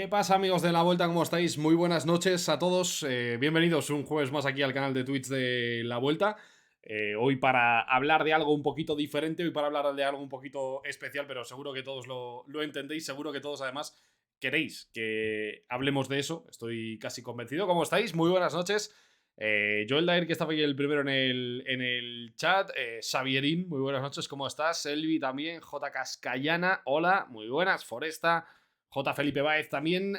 ¿Qué pasa, amigos de la Vuelta? ¿Cómo estáis? Muy buenas noches a todos. Bienvenidos un jueves más aquí al canal de Twitch de La Vuelta. Hoy para hablar de algo un poquito diferente, hoy para hablar de algo un poquito especial, pero seguro que todos lo entendéis, seguro que todos además queréis que hablemos de eso. Estoy casi convencido. ¿Cómo estáis? Muy buenas noches. Joel Dair, que estaba ahí el primero en el chat. Xavierín, muy buenas noches. ¿Cómo estás? Selvi también. J. Cascayana, hola. Muy buenas. Foresta. J. Felipe Báez también.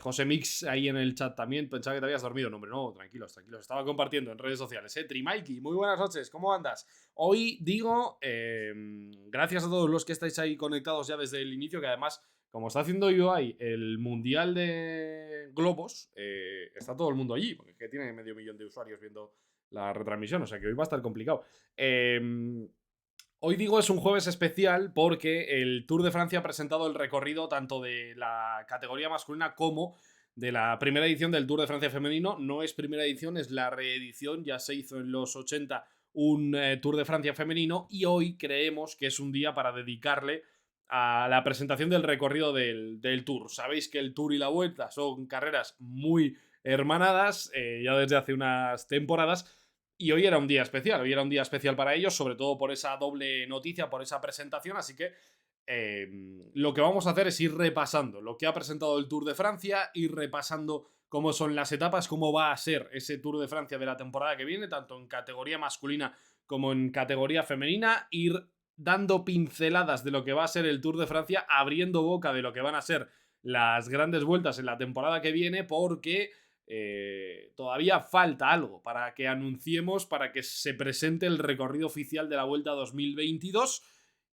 José Mix ahí en el chat también. Pensaba que te habías dormido. No, hombre, no, tranquilos, tranquilos. Estaba compartiendo en redes sociales. Trimaiki, muy buenas noches. ¿Cómo andas? Hoy digo, gracias a todos los que estáis ahí conectados ya desde el inicio, que además, como está haciendo UI el Mundial de Globos, está todo el mundo allí, porque es que tiene medio millón de usuarios viendo la retransmisión, o sea que hoy va a estar complicado. Hoy digo es un jueves especial porque el Tour de Francia ha presentado el recorrido tanto de la categoría masculina como de la primera edición del Tour de Francia femenino. No es primera edición, es la reedición. Ya se hizo en los 80 un Tour de Francia femenino y hoy creemos que es un día para dedicarle a la presentación del recorrido del Tour. Sabéis que el Tour y la Vuelta son carreras muy hermanadas ya desde hace unas temporadas. Y hoy era un día especial, hoy era un día especial para ellos, sobre todo por esa doble noticia, por esa presentación, así que lo que vamos a hacer es ir repasando lo que ha presentado el Tour de Francia, ir repasando cómo son las etapas, cómo va a ser ese Tour de Francia de la temporada que viene, tanto en categoría masculina como en categoría femenina, ir dando pinceladas de lo que va a ser el Tour de Francia, abriendo boca de lo que van a ser las grandes vueltas en la temporada que viene, porque todavía falta algo para que anunciemos, para que se presente el recorrido oficial de la Vuelta 2022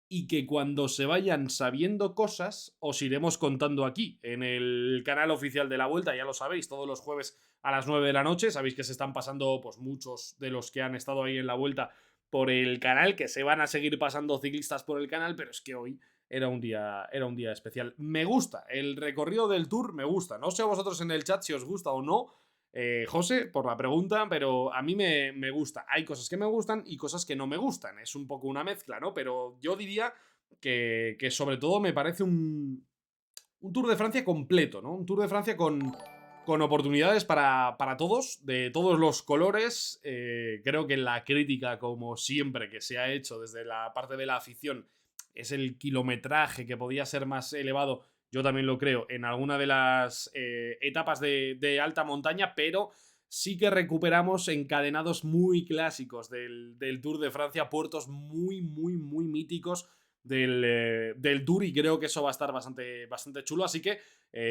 y que cuando se vayan sabiendo cosas os iremos contando aquí en el canal oficial de la Vuelta. Ya lo sabéis, todos los jueves a las 9 de la noche. Sabéis que se están pasando pues muchos de los que han estado ahí en la Vuelta por el canal, que se van a seguir pasando ciclistas por el canal, pero es que hoy era un día especial. Me gusta, el recorrido del Tour me gusta. No sé a vosotros en el chat si os gusta o no, José, por la pregunta, pero a mí me gusta. Hay cosas que me gustan y cosas que no me gustan. Es un poco una mezcla, ¿no? Pero yo diría que sobre todo me parece un Tour de Francia completo, ¿no? Un Tour de Francia con oportunidades para todos, de todos los colores. Creo que la crítica, como siempre, que se ha hecho desde la parte de la afición es el kilometraje que podía ser más elevado. Yo también lo creo en alguna de las etapas de alta montaña, pero sí que recuperamos encadenados muy clásicos del Tour de Francia, puertos muy, muy, muy míticos del Tour, y creo que eso va a estar bastante chulo. Así que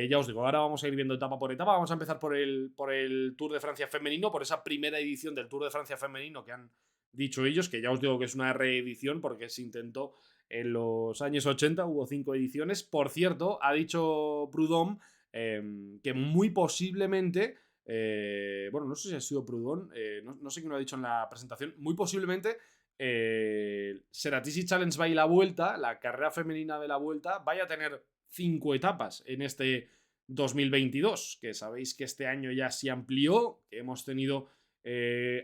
ya os digo, ahora vamos a ir viendo etapa por etapa. Vamos a empezar por el Tour de Francia femenino, por esa primera edición del Tour de Francia femenino que han dicho ellos, que ya os digo que es una reedición porque se intentó en los años 80, hubo 5 ediciones. Por cierto, ha dicho Prudhomme que muy posiblemente, bueno, no sé si ha sido Prudhomme, no sé quién lo ha dicho en la presentación, muy posiblemente Ceratisi Challenge va y la Vuelta, la carrera femenina de la Vuelta, vaya a tener 5 etapas en este 2022, que sabéis que este año ya se amplió, que hemos tenido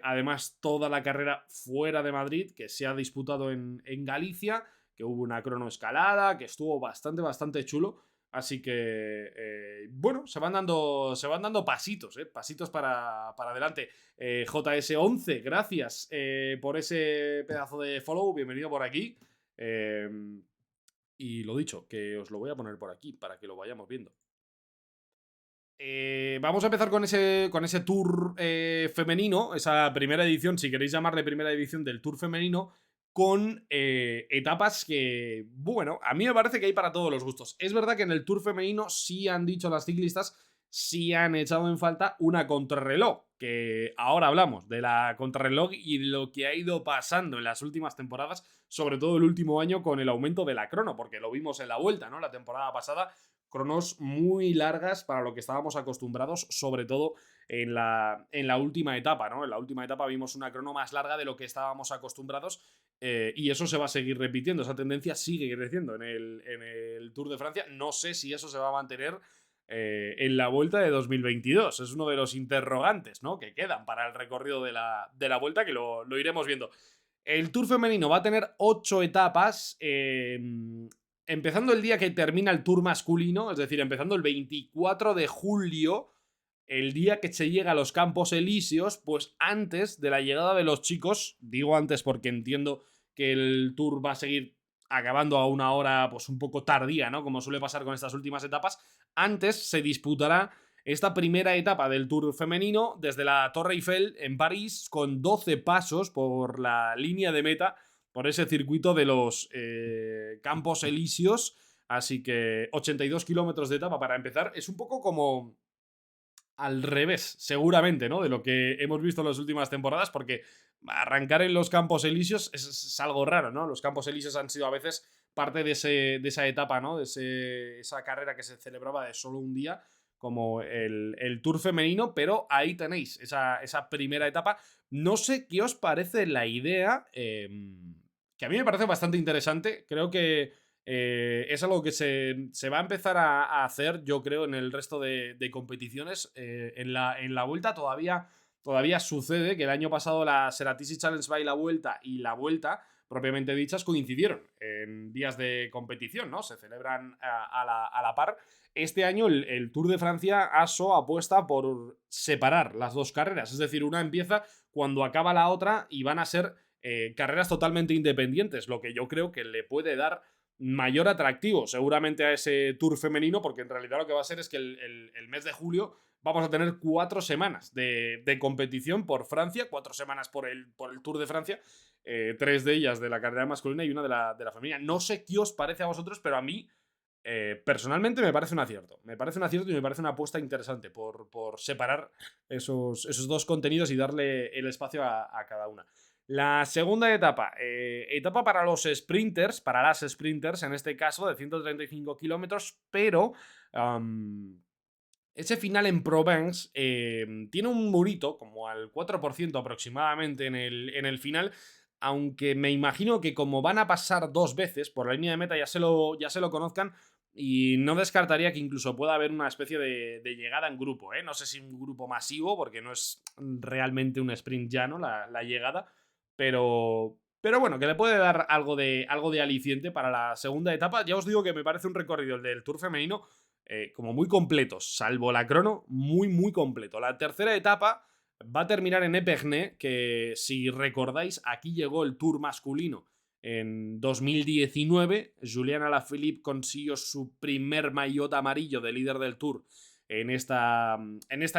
además toda la carrera fuera de Madrid, que se ha disputado en Galicia, que hubo una cronoescalada, que estuvo bastante chulo. Así que, bueno, se van dando pasitos, pasitos para adelante. JS11, gracias por ese pedazo de follow, bienvenido por aquí. Eh, y lo dicho, que os lo voy a poner por aquí para que lo vayamos viendo. Vamos a empezar con ese tour femenino, esa primera edición, si queréis llamarle primera edición del tour femenino, con etapas que, bueno, a mí me parece que hay para todos los gustos. Es verdad que en el tour femenino sí han dicho las ciclistas, sí han echado en falta una contrarreloj, que ahora hablamos de la contrarreloj y de lo que ha ido pasando en las últimas temporadas, sobre todo el último año con el aumento de la crono, porque lo vimos en la Vuelta, ¿no? La temporada pasada, cronos muy largas para lo que estábamos acostumbrados, sobre todo en la última etapa, ¿no? En la última etapa vimos una crono más larga de lo que estábamos acostumbrados, y eso se va a seguir repitiendo, esa tendencia sigue creciendo en el Tour de Francia. No sé si eso se va a mantener en la Vuelta de 2022. Es uno de los interrogantes, ¿no?, que quedan para el recorrido de la Vuelta, que lo iremos viendo. El Tour femenino va a tener 8 etapas. empezando el día que termina el Tour masculino, es decir, empezando el 24 de julio, el día que se llega a los Campos Elíseos, pues antes de la llegada de los chicos, digo antes porque entiendo que el Tour va a seguir acabando a una hora pues un poco tardía, ¿no? Como suele pasar con estas últimas etapas, antes se disputará esta primera etapa del Tour femenino desde la Torre Eiffel en París con 12 pasos por la línea de meta, por ese circuito de los Campos Elíseos. Así que 82 kilómetros de etapa para empezar. Es un poco como al revés, seguramente, ¿no? De lo que hemos visto en las últimas temporadas, porque arrancar en los Campos Elíseos es algo raro, ¿no? Los Campos Elíseos han sido a veces parte de esa etapa, ¿no? De esa carrera que se celebraba de solo un día, como el Tour femenino, pero ahí tenéis esa primera etapa. No sé qué os parece la idea, que a mí me parece bastante interesante. Creo que es algo que se va a empezar a hacer, yo creo, en el resto de competiciones. En la Vuelta todavía sucede que el año pasado la Ceratisi Challenge by la Vuelta y la Vuelta, propiamente dichas, coincidieron en días de competición, ¿no? Se celebran a la par. Este año el Tour de Francia ASO apuesta por separar las dos carreras, es decir, una empieza cuando acaba la otra y van a ser carreras totalmente independientes, lo que yo creo que le puede dar mayor atractivo seguramente a ese Tour femenino, porque en realidad lo que va a ser es que el mes de julio vamos a tener 4 semanas de competición por Francia, 4 semanas por el Tour de Francia, 3 de ellas de la carrera masculina y una de la femenina. No sé qué os parece a vosotros, pero a mí personalmente me parece un acierto. Me parece un acierto y me parece una apuesta interesante por separar esos dos contenidos y darle el espacio a cada una. La segunda etapa, etapa para los sprinters, para las sprinters en este caso, de 135 kilómetros, pero ese final en Provence tiene un murito, como al 4% aproximadamente en el final, aunque me imagino que como van a pasar 2 veces por la línea de meta ya se lo conozcan, y no descartaría que incluso pueda haber una especie de llegada en grupo, ¿eh? No sé si un grupo masivo, porque no es realmente un sprint llano la llegada, pero bueno, que le puede dar algo de aliciente para la segunda etapa. Ya os digo que me parece un recorrido el del Tour femenino como muy completos, salvo la crono, muy, muy completo. La tercera etapa va a terminar en Epernay, que si recordáis, aquí llegó el Tour masculino en 2019. Julian Alaphilippe consiguió su primer maillot amarillo de líder del Tour en esta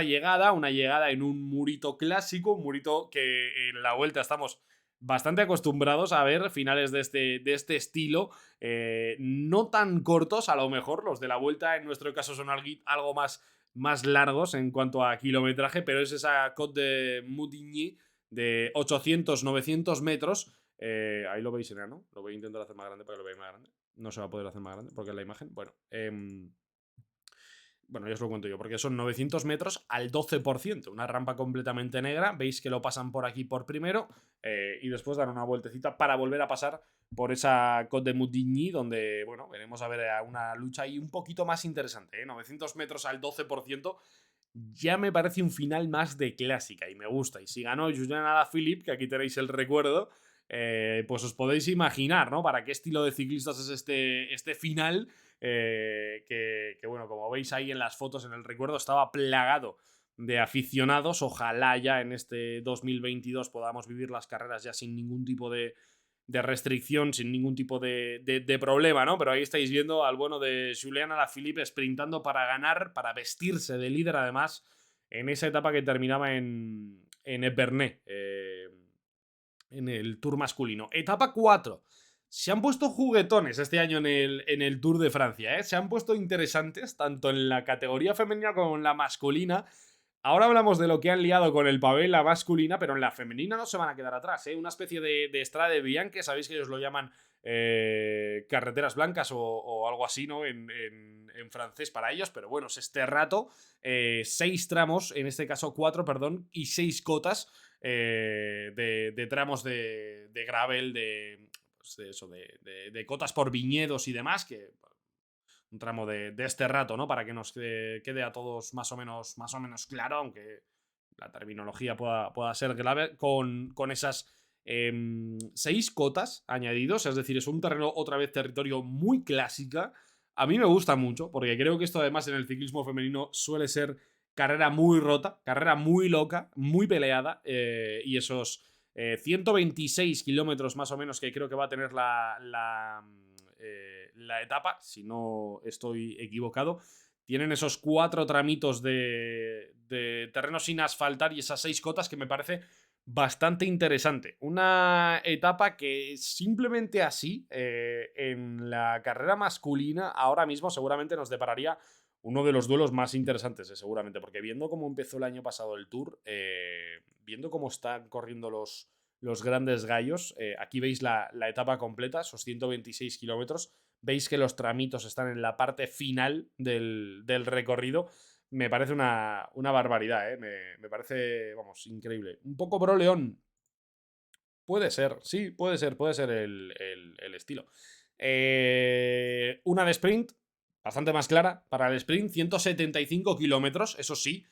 llegada, una llegada en un murito clásico, un murito que en la Vuelta estamos bastante acostumbrados a ver finales de este estilo, no tan cortos, a lo mejor los de la Vuelta en nuestro caso son algo más largos en cuanto a kilometraje, pero es esa Côte de Moudigny de 800-900 metros. Ahí lo veis enano, lo voy a intentar hacer más grande para que lo veáis más grande. No se va a poder hacer más grande porque es la imagen. Bueno, ya os lo cuento yo, porque son 900 metros al 12%, una rampa completamente negra. Veis que lo pasan por aquí por primero y después dan una vueltecita para volver a pasar por esa Côte de Moudigny, donde, bueno, veremos a ver una lucha ahí un poquito más interesante. 900 metros al 12% ya me parece un final más de clásica y me gusta. Y si ganó Julian Alaphilippe, que aquí tenéis el recuerdo, pues os podéis imaginar, ¿no? Para qué estilo de ciclistas es este final. Que bueno, como veis ahí en las fotos, en el recuerdo estaba plagado de aficionados. Ojalá ya en este 2022 podamos vivir las carreras ya sin ningún tipo de restricción, sin ningún tipo de problema, ¿no? Pero ahí estáis viendo al bueno de Julian Alaphilippe sprintando para ganar, para vestirse de líder además, en esa etapa que terminaba en Epernay, en el Tour masculino. Etapa 4. Se han puesto juguetones este año en el Tour de Francia, ¿eh? Se han puesto interesantes, tanto en la categoría femenina como en la masculina. Ahora hablamos de lo que han liado con el pavé en la masculina, pero en la femenina no se van a quedar atrás, ¿eh? Una especie de Strade Bianche, sabéis que ellos lo llaman carreteras blancas o algo así, ¿no? En francés para ellos, pero bueno, es este rato, 6 tramos, en este caso 4, perdón, y 6 cotas de tramos de gravel, pues de eso, de cotas por viñedos y demás, que un tramo de este rato, ¿no? Para que nos quede a todos más o menos claro, aunque la terminología pueda ser clave, con esas 6 cotas añadidos, es decir, es un terreno, otra vez, territorio muy clásica. A mí me gusta mucho, porque creo que esto además en el ciclismo femenino suele ser carrera muy rota, carrera muy loca, muy peleada, y esos 126 kilómetros más o menos que creo que va a tener la etapa, si no estoy equivocado, tienen esos 4 tramitos de terreno sin asfaltar y esas 6 cotas que me parece bastante interesante. Una etapa que simplemente así, en la carrera masculina, ahora mismo seguramente nos depararía uno de los duelos más interesantes, seguramente, porque viendo cómo empezó el año pasado el Tour, viendo cómo están corriendo los grandes gallos, aquí veis la etapa completa, esos 126 kilómetros, veis que los tramitos están en la parte final del recorrido. Me parece una barbaridad, ¿eh? Me parece, vamos, increíble. Un poco Bro León. Puede ser, sí, puede ser el estilo. Una de sprint, bastante más clara para el sprint, 175 kilómetros, eso sí.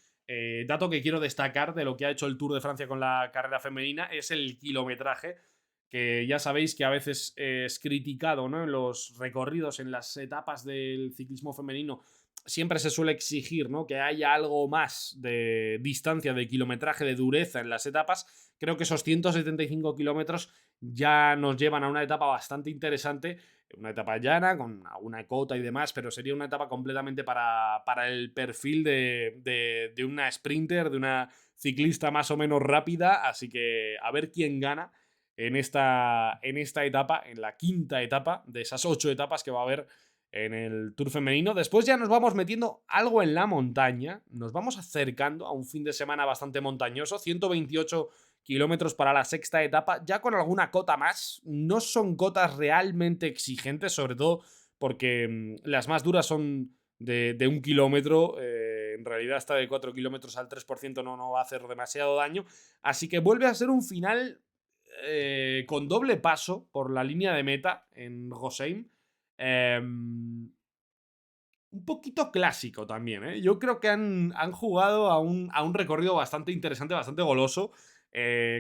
Dato que quiero destacar de lo que ha hecho el Tour de Francia con la carrera femenina es el kilometraje, que ya sabéis que a veces es criticado, ¿no? En los recorridos, en las etapas del ciclismo femenino, siempre se suele exigir, ¿no?, que haya algo más de distancia, de kilometraje, de dureza en las etapas. Creo que esos 175 kilómetros ya nos llevan a una etapa bastante interesante, una etapa llana, con alguna cota y demás, pero sería una etapa completamente para el perfil de una sprinter, de una ciclista más o menos rápida, así que a ver quién gana en esta etapa, en la quinta etapa de esas 8 etapas que va a haber en el Tour femenino. Después ya nos vamos metiendo algo en la montaña, nos vamos acercando a un fin de semana bastante montañoso, 128 kilómetros para la sexta etapa, ya con alguna cota más. No son cotas realmente exigentes, sobre todo porque las más duras son de 1 kilómetro. En realidad esta de 4 kilómetros al 3% no va a hacer demasiado daño. Así que vuelve a ser un final con doble paso por la línea de meta en Rosheim. Un poquito clásico también, ¿eh? Yo creo que han jugado a un recorrido bastante interesante, bastante goloso,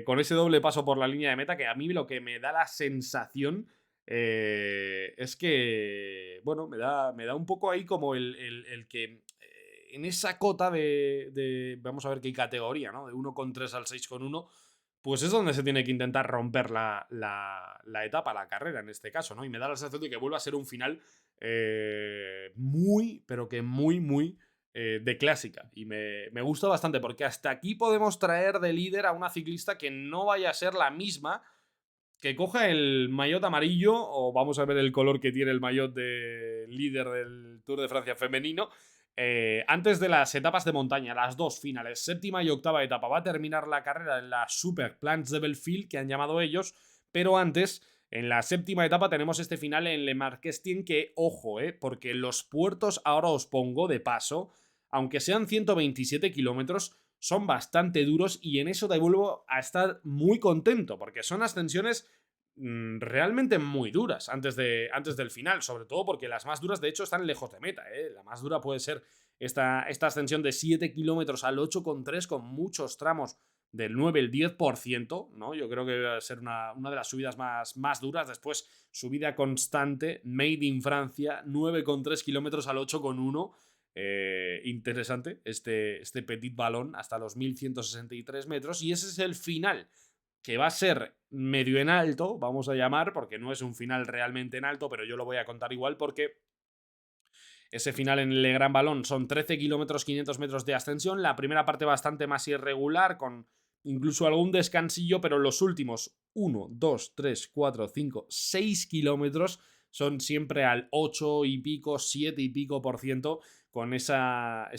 con ese doble paso por la línea de meta, que a mí lo que me da la sensación es que, bueno, me da un poco ahí como el que en esa cota vamos a ver qué categoría, ¿no? De 1,3 al 6,1, pues es donde se tiene que intentar romper la etapa, la carrera en este caso, ¿no? Y me da la sensación de que vuelve a ser un final muy, pero que muy de clásica. Y me gusta bastante porque hasta aquí podemos traer de líder a una ciclista que no vaya a ser la misma, que coja el maillot amarillo, o vamos a ver el color que tiene el maillot de líder del Tour de Francia femenino. Antes de las etapas de montaña, las dos finales, séptima y octava etapa, va a terminar la carrera en la Super Plans de Belleville, que han llamado ellos, pero antes, en la séptima etapa, tenemos este final en Le Marquestien, que, ojo, porque los puertos, ahora os pongo de paso, aunque sean 127 kilómetros, son bastante duros, y en eso te vuelvo a estar muy contento, porque son ascensiones realmente muy duras antes del final, sobre todo porque las más duras de hecho están lejos de meta. La más dura puede ser esta ascensión de 7 kilómetros al 8,3, con muchos tramos del 9 el 10%, ¿no? Yo creo que va a ser una de las subidas más duras. Después, subida constante, Made in Francia, 9,3 kilómetros al 8,1. Interesante este petit balón hasta los 1163 metros, y ese es el final, que va a ser medio en alto, vamos a llamar, porque no es un final realmente en alto, pero yo lo voy a contar igual porque ese final en el Gran Balón son 13 kilómetros 500 metros de ascensión, la primera parte bastante más irregular, con incluso algún descansillo, pero los últimos 1, 2, 3, 4, 5, 6 kilómetros son siempre al 8 y pico, 7 y pico por ciento, con esa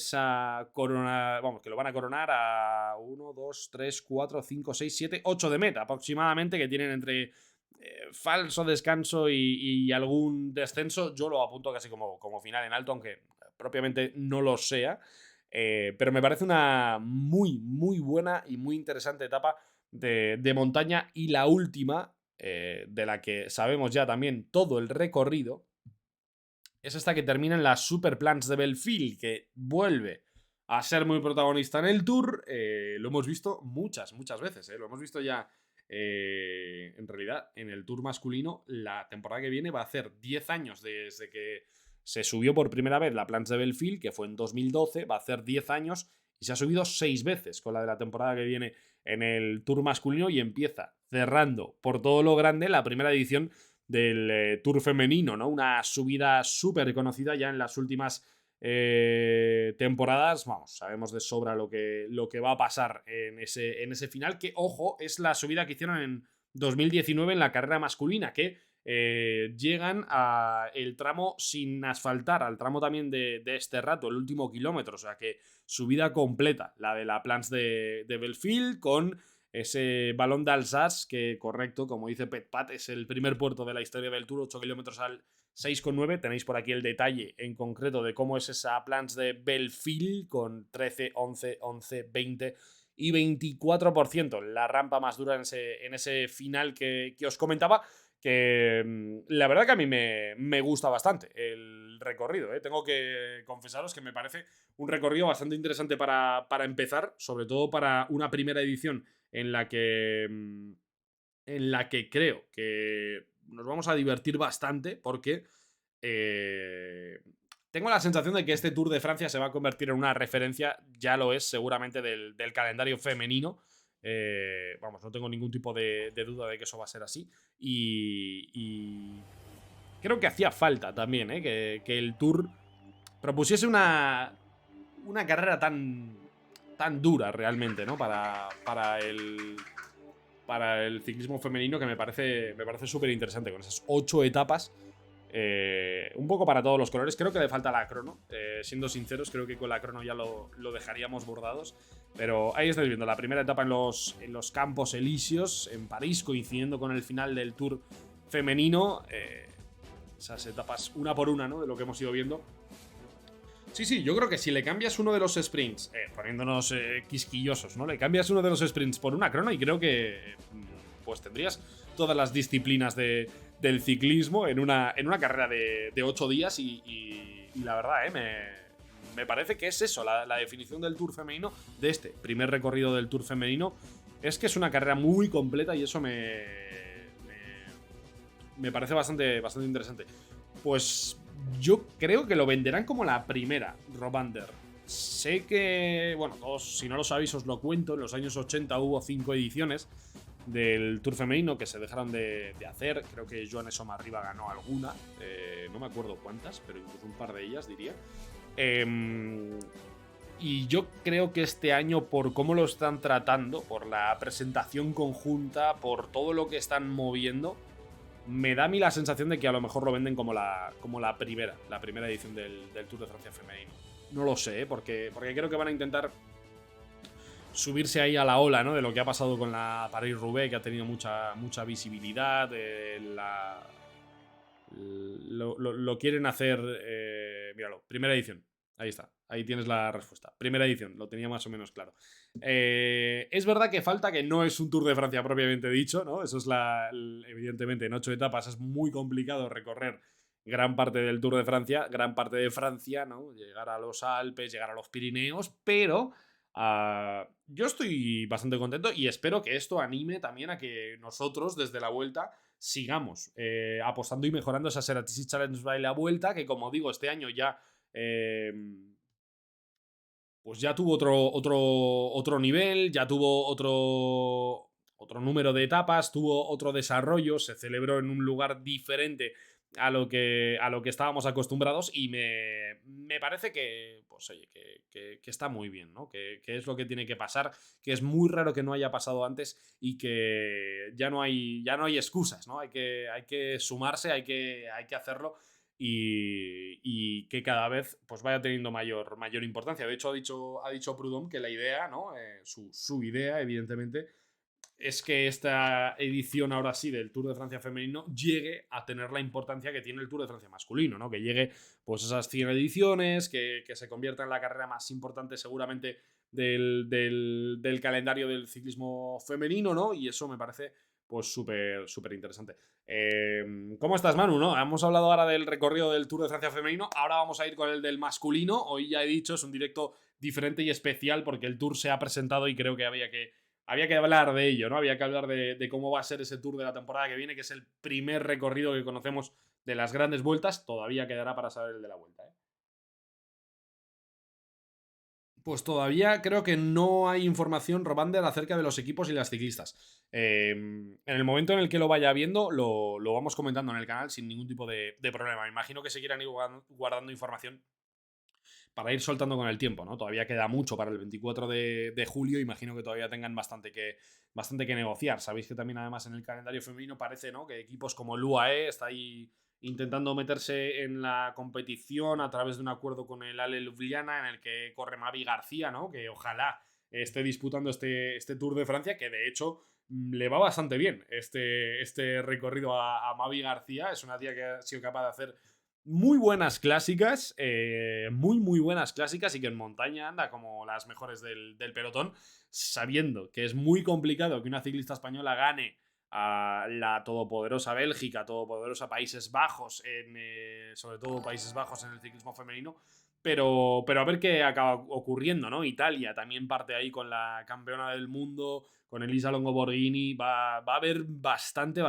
corona, vamos, que lo van a coronar a 1, 2, 3, 4, 5, 6, 7, 8 de meta aproximadamente, que tienen entre falso descanso y algún descenso. Yo lo apunto casi como final en alto, aunque propiamente no lo sea. Pero me parece una muy buena y muy interesante etapa de montaña, y la última, de la que sabemos ya también todo el recorrido, es esta que termina en la Super Plans de Belleville, que vuelve a ser muy protagonista en el Tour. Lo hemos visto muchas veces, lo hemos visto ya en realidad, en el Tour masculino, la temporada que viene va a hacer 10 años desde que se subió por primera vez la Plans de Belfield, que fue en 2012, va a hacer 10 años y se ha subido 6 veces con la de la temporada que viene en el Tour masculino y empieza cerrando por todo lo grande la primera edición del Tour femenino, ¿no? Una subida súper conocida ya en las últimas temporadas. Vamos, sabemos de sobra lo que va a pasar en ese final, que, ojo, es la subida que hicieron en 2019 en la carrera masculina, que llegan a el tramo sin asfaltar, al tramo también de este rato, el último kilómetro, o sea que subida completa, la de la Plans de Belfield, con ese balón de Alsace, que, correcto, como dice Pet Pat, es el primer puerto de la historia del Tour, 8 kilómetros al 6,9. Tenéis por aquí el detalle en concreto de cómo es esa Plans de Belfield, con 13, 11, 11, 20 y 24%. La rampa más dura en ese final que os comentaba, que la verdad que a mí me gusta bastante el recorrido, ¿eh? Tengo que confesaros que me parece un recorrido bastante interesante para empezar, sobre todo para una primera edición en la que creo que nos vamos a divertir bastante, porque tengo la sensación de que este Tour de Francia se va a convertir en una referencia, ya lo es seguramente, del calendario femenino. Vamos, no tengo ningún tipo de duda de que eso va a ser así. Y creo que hacía falta también, que el Tour propusiese una carrera tan dura realmente, ¿no? Para el ciclismo femenino, que me parece súper interesante, con esas 8 etapas. Un poco para todos los colores. Creo que le falta la crono, siendo sinceros, creo que con la crono ya lo dejaríamos bordados. Pero ahí estáis viendo la primera etapa en los Campos Elíseos, en París, coincidiendo con el final del Tour femenino. Esas etapas una por una, ¿no? De lo que hemos ido viendo. Sí, yo creo que si le cambias uno de los sprints, poniéndonos quisquillosos, ¿no? Le cambias uno de los sprints por una crono y creo que pues tendrías todas las disciplinas del ciclismo en una carrera de 8 días y la verdad, me parece que es eso, la definición del Tour femenino, de este primer recorrido del Tour femenino, es que es una carrera muy completa y eso me parece bastante interesante. Pues yo creo que lo venderán como la primera, Robander. Sé que, bueno, todos, si no lo sabéis, os lo cuento. En los años 80 hubo 5 ediciones del Tour femenino que se dejaron de hacer. Creo que Joan Somarriba ganó alguna. No me acuerdo cuántas, pero incluso un par de ellas, diría. Y yo creo que este año, por cómo lo están tratando, por la presentación conjunta, por todo lo que están moviendo, me da a mí la sensación de que a lo mejor lo venden como la primera edición del Tour de Francia femenino. No lo sé, porque creo que van a intentar subirse ahí a la ola, ¿no? De lo que ha pasado con la París-Roubaix, que ha tenido mucha visibilidad. Lo quieren hacer. Míralo, primera edición. Ahí está, ahí tienes la respuesta. Primera edición, lo tenía más o menos claro. Es verdad que falta, que no es un Tour de Francia propiamente dicho, ¿no? Eso es evidentemente, en 8 etapas es muy complicado recorrer gran parte del Tour de Francia, gran parte de Francia, ¿no? Llegar a los Alpes, llegar a los Pirineos, pero yo estoy bastante contento y espero que esto anime también a que nosotros, desde la Vuelta, sigamos apostando y mejorando esa Ceratisi Challenge by la Vuelta, que, como digo, este año ya pues ya tuvo otro nivel, ya tuvo otro número de etapas, tuvo otro desarrollo, se celebró en un lugar diferente a lo que estábamos acostumbrados, y me parece que, pues oye, que está muy bien, ¿no? Que es lo que tiene que pasar, que es muy raro que no haya pasado antes y que ya no hay excusas, ¿no? Hay que sumarse, hay que hacerlo, y que cada vez pues vaya teniendo mayor importancia. De hecho, ha dicho Prudhomme que la idea, ¿no? Su idea, evidentemente, es que esta edición, ahora sí, del Tour de Francia femenino llegue a tener la importancia que tiene el Tour de Francia masculino, ¿no? Que llegue pues esas 100 ediciones, que se convierta en la carrera más importante seguramente del calendario del ciclismo femenino, ¿no? Y eso me parece pues súper interesante. ¿Cómo estás, Manu? ¿No? Hemos hablado ahora del recorrido del Tour de Francia femenino, ahora vamos a ir con el del masculino. Hoy ya he dicho, es un directo diferente y especial porque el Tour se ha presentado y creo que había que había que hablar de ello, ¿no? Había que hablar de cómo va a ser ese Tour de la temporada que viene, que es el primer recorrido que conocemos de las grandes vueltas. Todavía quedará para saber el de la vuelta, ¿eh? Pues todavía creo que no hay información, Robander, acerca de los equipos y las ciclistas. En el momento en el que lo vaya viendo, lo vamos comentando en el canal sin ningún tipo de problema. Me imagino que seguirán guardando información para ir soltando con el tiempo, ¿no? Todavía queda mucho para el 24 de julio. Imagino que todavía tengan bastante que negociar. Sabéis que también, además, en el calendario femenino parece, ¿no?, que equipos como el UAE está ahí intentando meterse en la competición a través de un acuerdo con el Ale Ljubljana, en el que corre Mavi García, ¿no? Que ojalá esté disputando este Tour de Francia, que de hecho le va bastante bien este recorrido a Mavi García. Es una tía que ha sido capaz de hacer muy buenas clásicas, muy buenas clásicas, y que en montaña anda como las mejores del pelotón, sabiendo que es muy complicado que una ciclista española gane a la todopoderosa Bélgica, todopoderosa Países Bajos, sobre todo Países Bajos en el ciclismo femenino. Pero a ver qué acaba ocurriendo, ¿no? Italia también parte ahí con la campeona del mundo, con Elisa Longo Borghini. Va a haber bastante,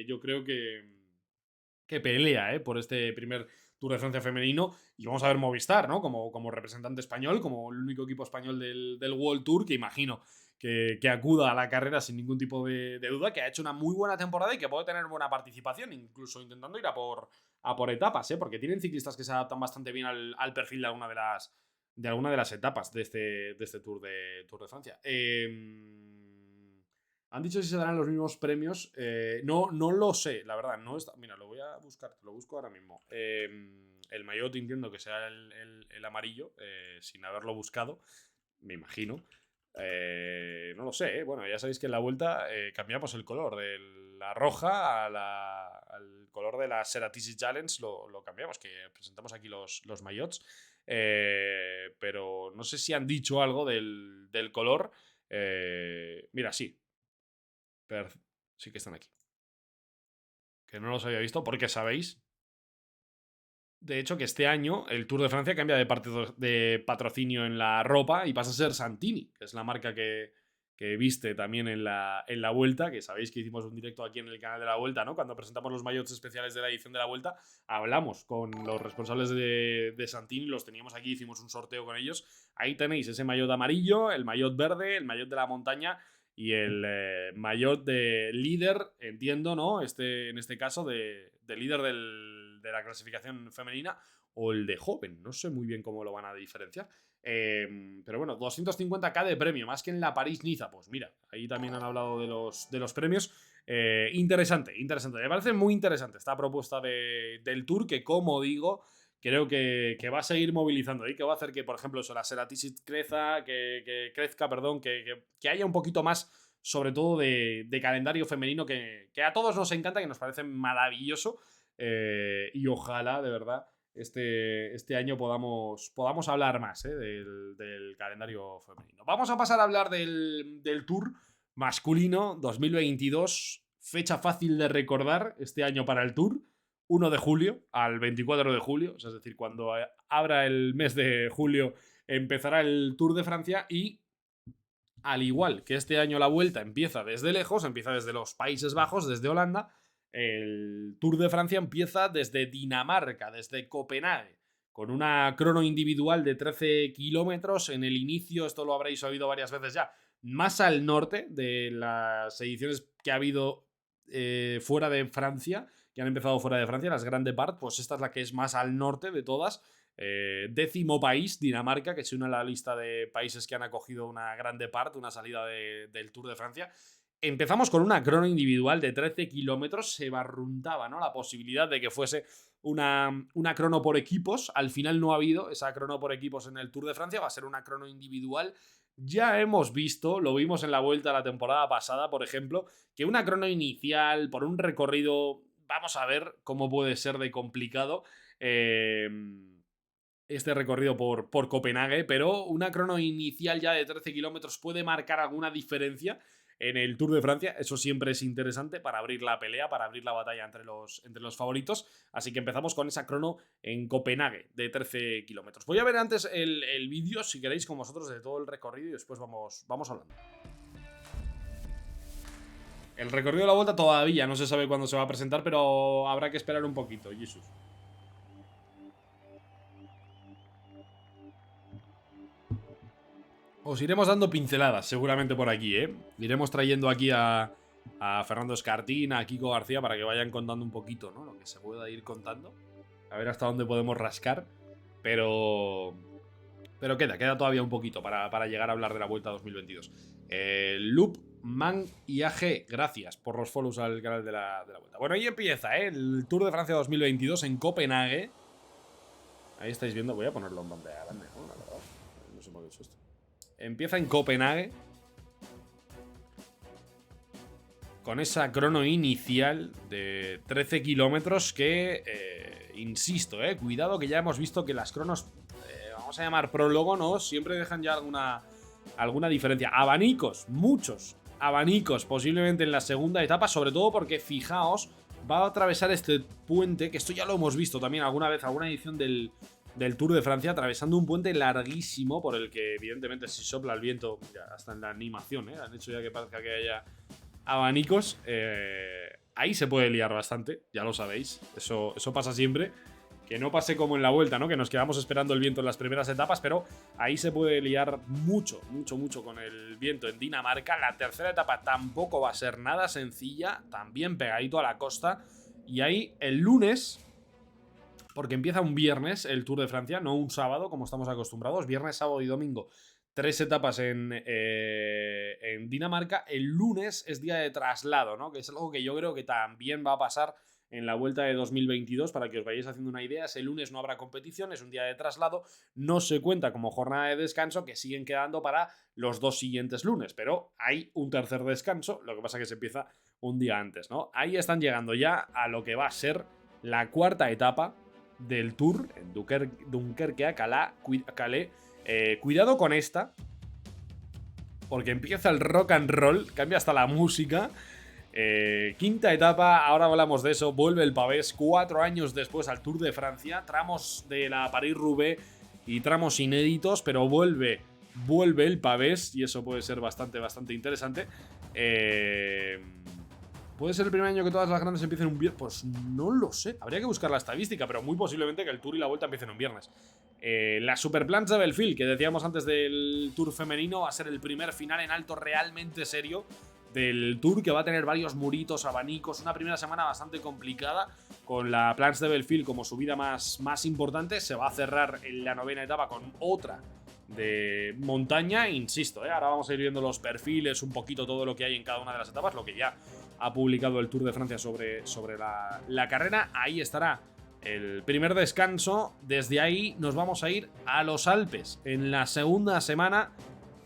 yo creo que pelea, por este primer Tour de Francia femenino. Y vamos a ver Movistar, ¿no? Como representante español, como el único equipo español del World Tour, que imagino que acuda a la carrera sin ningún tipo de duda, que ha hecho una muy buena temporada y que puede tener buena participación, incluso intentando ir a por etapas, porque tienen ciclistas que se adaptan bastante bien al perfil de alguna de las etapas de este Tour de Francia. Han dicho si se darán los mismos premios. No lo sé, la verdad. No está. Mira, lo voy a buscar, lo busco ahora mismo. El maillot entiendo que sea el amarillo, sin haberlo buscado, me imagino. No lo sé, Bueno, ya sabéis que en la vuelta cambiamos el color de la roja al color de la Ceratisi Challenge, lo cambiamos, que presentamos aquí los maillots. Pero no sé si han dicho algo del color. Mira, sí, sí que están aquí. Que no los había visto porque sabéis, de hecho, que este año el Tour de Francia cambia de patrocinio en la ropa y pasa a ser Santini, que es la marca que viste también en la Vuelta, que sabéis que hicimos un directo aquí en el canal de la Vuelta, ¿no? Cuando presentamos los maillots especiales de la edición de la Vuelta, hablamos con los responsables de Santini, los teníamos aquí, hicimos un sorteo con ellos. Ahí tenéis ese maillot amarillo, el maillot verde, el maillot de la montaña y el maillot de líder, entiendo, ¿no? En este caso, de líder de la clasificación femenina, o el de joven. No sé muy bien cómo lo van a diferenciar. Pero bueno, 250k de premio, más que en la París-Niza. Pues mira, ahí también han hablado de los premios. Interesante. Me parece muy interesante esta propuesta del Tour, que, como digo, creo que va a seguir movilizando y que va a hacer que, por ejemplo, eso, la Ceratisi crezca, perdón, que haya un poquito más, sobre todo de calendario femenino, que a todos nos encanta, que nos parece maravilloso. Y ojalá, de verdad, este año podamos hablar más, del calendario femenino. Vamos a pasar a hablar del Tour masculino 2022. Fecha fácil de recordar este año para el Tour: 1 de julio al 24 de julio, es decir, cuando abra el mes de julio empezará el Tour de Francia. Y al igual que este año la Vuelta empieza desde lejos, empieza desde los Países Bajos, desde Holanda, el Tour de Francia empieza desde Dinamarca, desde Copenhague, con una crono individual de 13 kilómetros. En el inicio, esto lo habréis oído varias veces ya, más al norte de las ediciones que ha habido fuera de Francia, que han empezado fuera de Francia, las Grande Part, pues esta es la que es más al norte de todas. 10º país, Dinamarca, que se une a la lista de países que han acogido una Grande Part, una salida del Tour de Francia. Empezamos con una crono individual de 13 kilómetros. Se barruntaba, ¿no?, la posibilidad de que fuese una crono por equipos. Al final no ha habido esa crono por equipos en el Tour de Francia, va a ser una crono individual. Ya hemos visto, lo vimos en la Vuelta la temporada pasada, por ejemplo, que una crono inicial por un recorrido, vamos a ver cómo puede ser de complicado este recorrido por Copenhague, pero una crono inicial ya de 13 kilómetros puede marcar alguna diferencia en el Tour de Francia. Eso siempre es interesante para abrir la pelea, para abrir la batalla entre los favoritos. Así que empezamos con esa crono en Copenhague de 13 kilómetros. Voy a ver antes el vídeo, si queréis, con vosotros, de todo el recorrido, y después vamos hablando. El recorrido de la Vuelta todavía no se sabe cuándo se va a presentar, pero habrá que esperar un poquito, Jesús. Os iremos dando pinceladas seguramente por aquí, ¿eh? Iremos trayendo aquí a Fernando Escartín, a Kiko García, para que vayan contando un poquito, ¿no? Lo que se pueda ir contando. A ver hasta dónde podemos rascar. Pero queda todavía un poquito para llegar a hablar de la Vuelta 2022. Loop, Man y AG, gracias por los follows al canal de la Vuelta. Bueno, ahí empieza, ¿eh? El Tour de Francia 2022 en Copenhague. Ahí estáis viendo, voy a ponerlo en pantalla grande, ¿no? La verdad, no sé por qué he hecho esto. Empieza en Copenhague, con esa crono inicial de 13 kilómetros que, insisto, cuidado que ya hemos visto que las cronos, vamos a llamar prólogo, ¿no? Siempre dejan ya alguna diferencia. Abanicos, muchos abanicos posiblemente en la segunda etapa, sobre todo porque, fijaos, va a atravesar este puente, que esto ya lo hemos visto también alguna vez, alguna edición del Tour de Francia, atravesando un puente larguísimo por el que, evidentemente, si sopla el viento, ya hasta en la animación, han hecho ya que parezca que haya abanicos. Ahí se puede liar bastante, ya lo sabéis, eso pasa siempre. Que no pase como en la Vuelta, ¿no? Que nos quedamos esperando el viento en las primeras etapas, pero ahí se puede liar mucho con el viento en Dinamarca. La tercera etapa tampoco va a ser nada sencilla, también pegadito a la costa. Y ahí el lunes, porque empieza un viernes el Tour de Francia, no un sábado como estamos acostumbrados, viernes, sábado y domingo, 3 etapas en Dinamarca. El lunes es día de traslado, ¿no? Que es algo que yo creo que también va a pasar en la Vuelta de 2022, para que os vayáis haciendo una idea. Ese lunes no habrá competición, es un día de traslado, no se cuenta como jornada de descanso, que siguen quedando para los 2 siguientes lunes, pero hay un tercer descanso, lo que pasa que se empieza un día antes, ¿no? Ahí están llegando ya a lo que va a ser la cuarta etapa del Tour, en Dunkerque a Calais. Cuidado con esta, porque empieza el rock and roll, cambia hasta la música. Quinta etapa, ahora hablamos de eso. Vuelve el pavés 4 años después al Tour de Francia. Tramos de la París-Roubaix y tramos inéditos, pero vuelve el pavés y eso puede ser bastante interesante. ¿Puede ser el primer año que todas las grandes empiecen un viernes? Pues no lo sé, habría que buscar la estadística, pero muy posiblemente que el Tour y la Vuelta empiecen un viernes. La Superplancha de Belfield, que decíamos antes del Tour femenino, va a ser el primer final en alto realmente serio del Tour, que va a tener varios muritos, abanicos, una primera semana bastante complicada, con la Planche de Belfield como subida más importante. Se va a cerrar en la 9ª etapa con otra de montaña, insisto, ahora vamos a ir viendo los perfiles, un poquito todo lo que hay en cada una de las etapas, lo que ya ha publicado el Tour de Francia sobre la carrera. Ahí estará el primer descanso. Desde ahí nos vamos a ir a los Alpes en la segunda semana.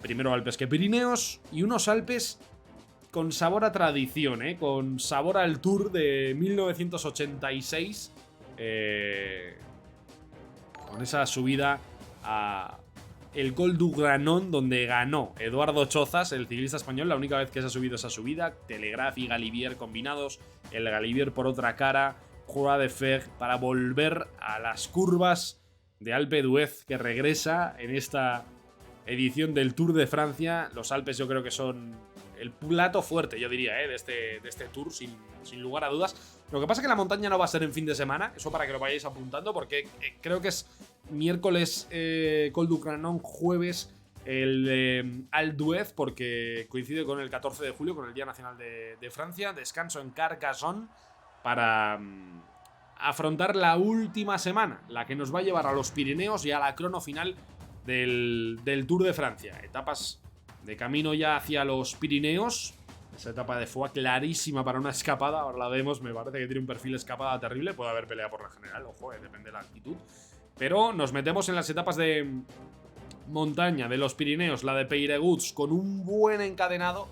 Primero Alpes que Pirineos, y unos Alpes con sabor a tradición, con sabor al Tour de 1986, con esa subida a el Col du Granon, donde ganó Eduardo Chozas, el ciclista español, la única vez que se ha subido esa subida. Telegraph y Galibier combinados, el Galibier por otra cara, Croix de Fer, para volver a las curvas de Alpe d'Huez, que regresa en esta edición del Tour de Francia. Los Alpes yo creo que son el plato fuerte, yo diría, de este Tour, sin lugar a dudas. Lo que pasa es que la montaña no va a ser en fin de semana, eso para que lo vayáis apuntando, porque creo que es miércoles Col du Granon, jueves el Alpe d'Huez, porque coincide con el 14 de julio, con el Día Nacional de Francia. Descanso en Carcassonne para afrontar la última semana, la que nos va a llevar a los Pirineos y a la crono final del Tour de Francia. Etapas de camino ya hacia los Pirineos. Esa etapa de Foix clarísima para una escapada, ahora la vemos, me parece que tiene un perfil escapada terrible. Puede haber pelea por la general, ojo, depende de la actitud. Pero nos metemos en las etapas de montaña de los Pirineos, la de Peyreguts con un buen encadenado,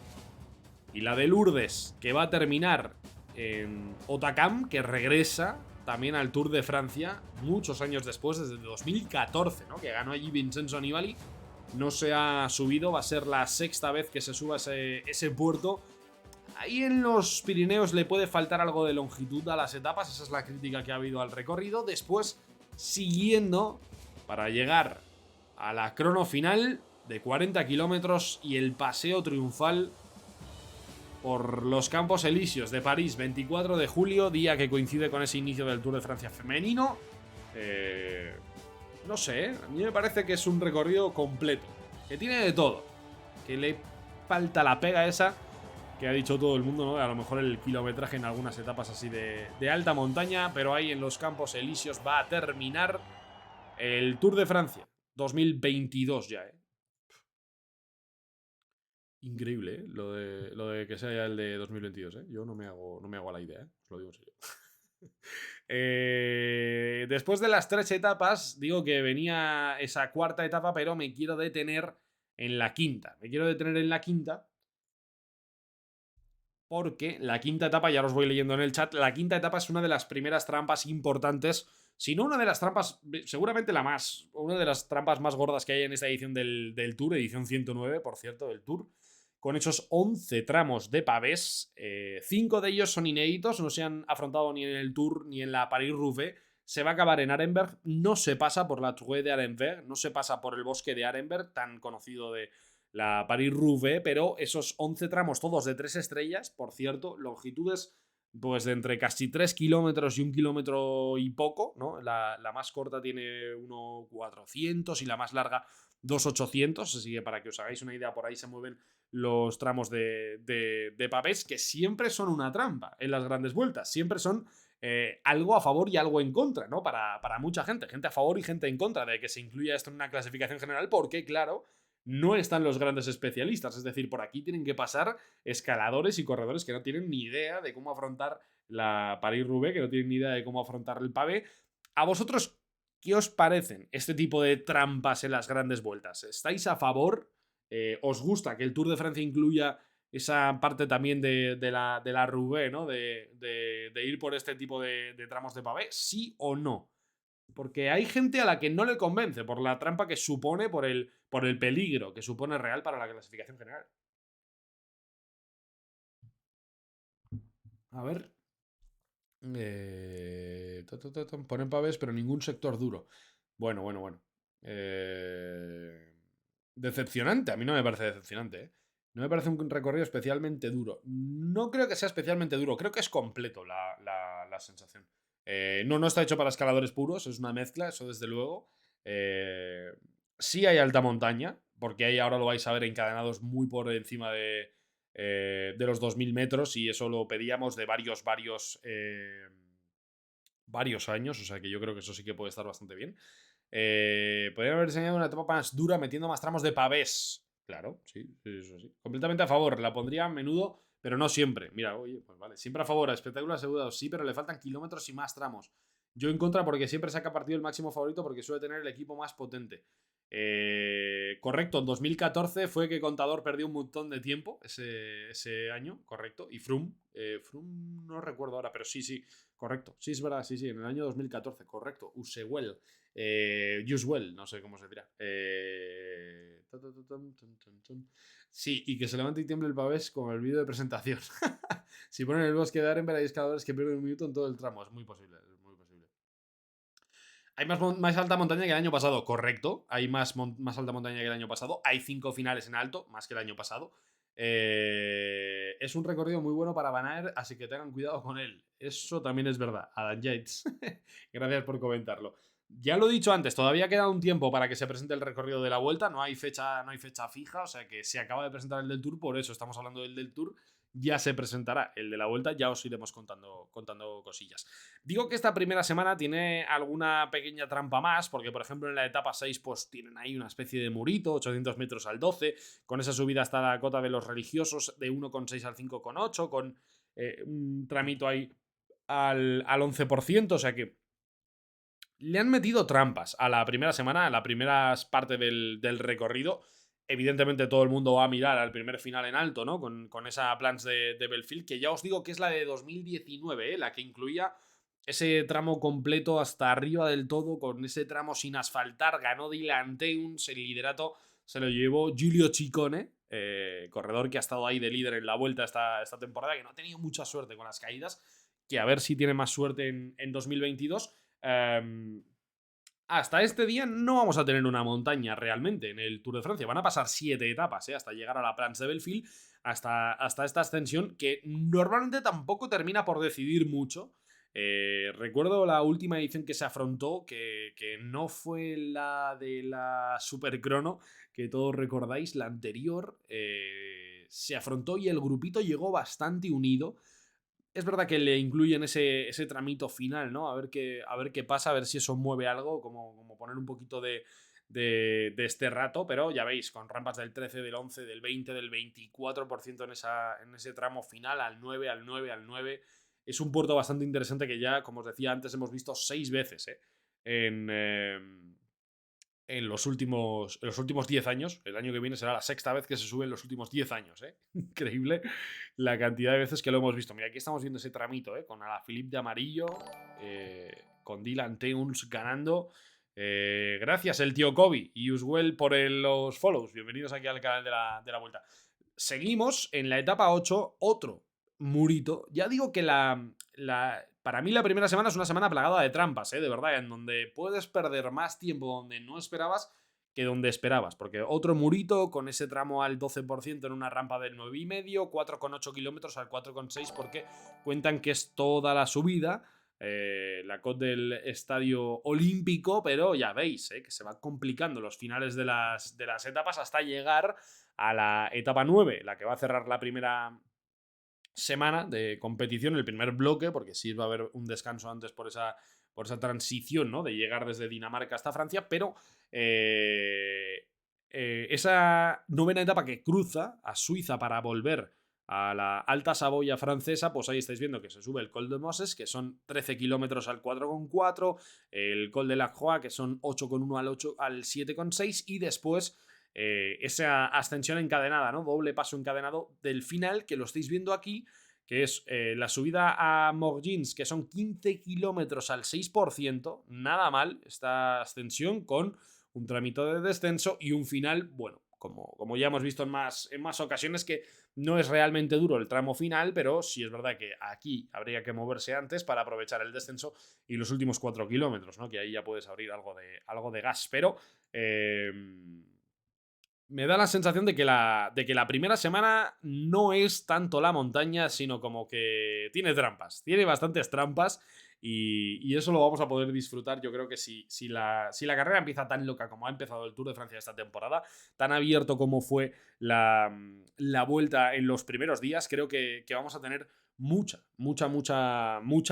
y la de Lourdes, que va a terminar en Hautacam, que regresa también al Tour de Francia muchos años después, desde 2014, ¿no? Que ganó allí Vincenzo Nibali. No se ha subido, va a ser la 6ª vez que se suba ese puerto. Ahí en los Pirineos le puede faltar algo de longitud a las etapas, esa es la crítica que ha habido al recorrido. Después, siguiendo para llegar a la crono final de 40 kilómetros y el paseo triunfal por los Campos Elíseos de París, 24 de julio, día que coincide con ese inicio del Tour de Francia femenino. No sé, a mí me parece que es un recorrido completo, que tiene de todo, que le falta la pega esa que ha dicho todo el mundo, ¿no? A lo mejor el kilometraje en algunas etapas así de alta montaña, pero ahí en los Campos Elíseos va a terminar el Tour de Francia 2022 ya, ¿eh? Increíble, ¿eh? Lo de que sea ya el de 2022, ¿eh? Yo no me hago a la idea, ¿eh? Os lo digo en serio. Después de las 3 etapas, digo que venía esa cuarta etapa, pero me quiero detener en la quinta. Me quiero detener en la quinta porque la quinta etapa, ya os voy leyendo en el chat, la quinta etapa es una de las primeras trampas importantes, si no una de las trampas, seguramente una de las trampas más gordas que hay en esta edición del Tour, edición 109, por cierto, del Tour, con esos 11 tramos de pavés. 5 de ellos son inéditos, no se han afrontado ni en el Tour ni en la Paris-Roubaix. Se va a acabar en Arenberg, no se pasa por la Tour de Arenberg, no se pasa por el bosque de Arenberg, tan conocido de la Paris-Roubaix, pero esos 11 tramos, todos de 3 estrellas, por cierto, longitudes pues de entre casi 3 kilómetros y 1 kilómetro y poco, ¿no? La más corta tiene 1,400 y la más larga 2,800, así que para que os hagáis una idea, por ahí se mueven los tramos de pavés, que siempre son una trampa en las grandes vueltas, siempre son algo a favor y algo en contra, ¿no? Para mucha gente a favor y gente en contra de que se incluya esto en una clasificación general, porque claro, no están los grandes especialistas, es decir, por aquí tienen que pasar escaladores y corredores que no tienen ni idea de cómo afrontar la Paris-Roubaix, que no tienen ni idea de cómo afrontar el pavé. ¿A vosotros qué os parecen este tipo de trampas en las grandes vueltas? ¿Estáis a favor? ¿Os gusta que el Tour de Francia incluya esa parte también de la Roubaix, ¿no? De ir por este tipo de tramos de pavé? ¿Sí o no? Porque hay gente a la que no le convence por la trampa que supone, por el peligro que supone real para la clasificación general. A ver. Ponen pavés, pero ningún sector duro. Bueno. Decepcionante. A mí no me parece decepcionante, ¿eh? No me parece un recorrido especialmente duro. No creo que sea especialmente duro. Creo que es completo la sensación. No está hecho para escaladores puros. Es una mezcla, eso desde luego. Sí hay alta montaña, porque ahí ahora lo vais a ver encadenados muy por encima de los 2000 metros, y eso lo pedíamos de varios años, o sea que yo creo que eso sí que puede estar bastante bien. Podrían haber diseñado una etapa más dura metiendo más tramos de pavés. Claro, sí, eso sí. Completamente a favor, la pondría a menudo, pero no siempre. Mira, oye, pues vale, siempre a favor, a espectáculo asegurado, sí, pero le faltan kilómetros y más tramos. Yo en contra porque siempre saca partido el máximo favorito porque suele tener el equipo más potente. Correcto, en 2014 fue que Contador perdió un montón de tiempo ese año, correcto. Y Froome no recuerdo ahora, pero sí, correcto. Sí, es verdad, sí, en el año 2014, correcto. Usewell, Usewell, no sé cómo se dirá. Sí, y que se levante y tiemble el pavés con el vídeo de presentación. Si ponen el bosque de Arenberg hay escaladores que pierden un minuto en todo el tramo, es muy posible, es muy posible. Hay más alta montaña que el año pasado, correcto. Hay más alta montaña que el año pasado. Hay 5 finales en alto, más que el año pasado. Es un recorrido muy bueno para Van Aert, así que tengan cuidado con él. Eso también es verdad. Adam Yates, gracias por comentarlo. Ya lo he dicho antes, todavía queda un tiempo para que se presente el recorrido de la Vuelta. No hay fecha fija, o sea que se acaba de presentar el del Tour, por eso estamos hablando del Tour. Ya se presentará el de la Vuelta, ya os iremos contando cosillas. Digo que esta primera semana tiene alguna pequeña trampa más, porque por ejemplo en la etapa 6 pues tienen ahí una especie de murito, 800 metros al 12, con esa subida hasta la cota de los religiosos de 1,6 al 5,8, con un tramito ahí al 11%, o sea que le han metido trampas a la primera semana, a la primera parte del recorrido. Evidentemente todo el mundo va a mirar al primer final en alto, ¿no? Con esa plans de Belfield, que ya os digo que es la de 2019, la que incluía ese tramo completo hasta arriba del todo, con ese tramo sin asfaltar. Ganó Dylan Teuns, el liderato se lo llevó Giulio Ciccone, corredor que ha estado ahí de líder en la Vuelta esta temporada, que no ha tenido mucha suerte con las caídas, que a ver si tiene más suerte en 2022. hasta este día no vamos a tener una montaña realmente en el Tour de Francia. Van a pasar 7 etapas, hasta llegar a la Planche de Belleville, hasta esta ascensión que normalmente tampoco termina por decidir mucho. Recuerdo la última edición que se afrontó, que no fue la de la Supercrono, que todos recordáis, la anterior, se afrontó y el grupito llegó bastante unido. Es verdad que le incluyen ese tramito final, ¿no? A ver qué pasa, a ver si eso mueve algo, como poner un poquito de este rato, pero ya veis, con rampas del 13, del 11, del 20, del 24% en ese tramo final, al 9, al 9, al 9. Es un puerto bastante interesante que ya, como os decía antes, hemos visto 6 veces, en, en los últimos 10 años. El año que viene será la sexta vez que se sube en los últimos 10 años, ¿eh? Increíble la cantidad de veces que lo hemos visto. Mira, aquí estamos viendo ese tramito, ¿eh? Con Alaphilippe de amarillo, con Dylan Teuns ganando. Gracias, el tío Kobe y Uswell por los follows. Bienvenidos aquí al canal de la Vuelta. Seguimos en la etapa 8, otro murito. Ya digo que para mí la primera semana es una semana plagada de trampas, de verdad, en donde puedes perder más tiempo donde no esperabas que donde esperabas, porque otro murito con ese tramo al 12% en una rampa del 9,5, 4,8 kilómetros al 4,6, porque cuentan que es toda la subida, la Côte del Estadio Olímpico, pero ya veis que se va complicando los finales de las etapas hasta llegar a la etapa 9, la que va a cerrar la primera semana de competición, el primer bloque, porque sí va a haber un descanso antes por esa transición, ¿no? De llegar desde Dinamarca hasta Francia, pero esa novena etapa que cruza a Suiza para volver a la Alta Saboya francesa, pues ahí estáis viendo que se sube el Col de Moses, que son 13 kilómetros al 4,4, el Col de la Croix, que son 8,1 al 7,6, y después esa ascensión encadenada, ¿no? Doble paso encadenado del final, que lo estáis viendo aquí, que es la subida a Morgins, que son 15 kilómetros al 6%, nada mal esta ascensión, con un trámite de descenso y un final, bueno, como ya hemos visto en más ocasiones, que no es realmente duro el tramo final, pero sí es verdad que aquí habría que moverse antes para aprovechar el descenso y los últimos 4 kilómetros, ¿no? Que ahí ya puedes abrir algo de gas, pero me da la sensación de que la primera semana no es tanto la montaña, sino como que tiene trampas. Tiene bastantes trampas y eso lo vamos a poder disfrutar. Yo creo que si la carrera empieza tan loca como ha empezado el Tour de Francia esta temporada, tan abierto como fue la vuelta en los primeros días, creo que vamos a tener mucha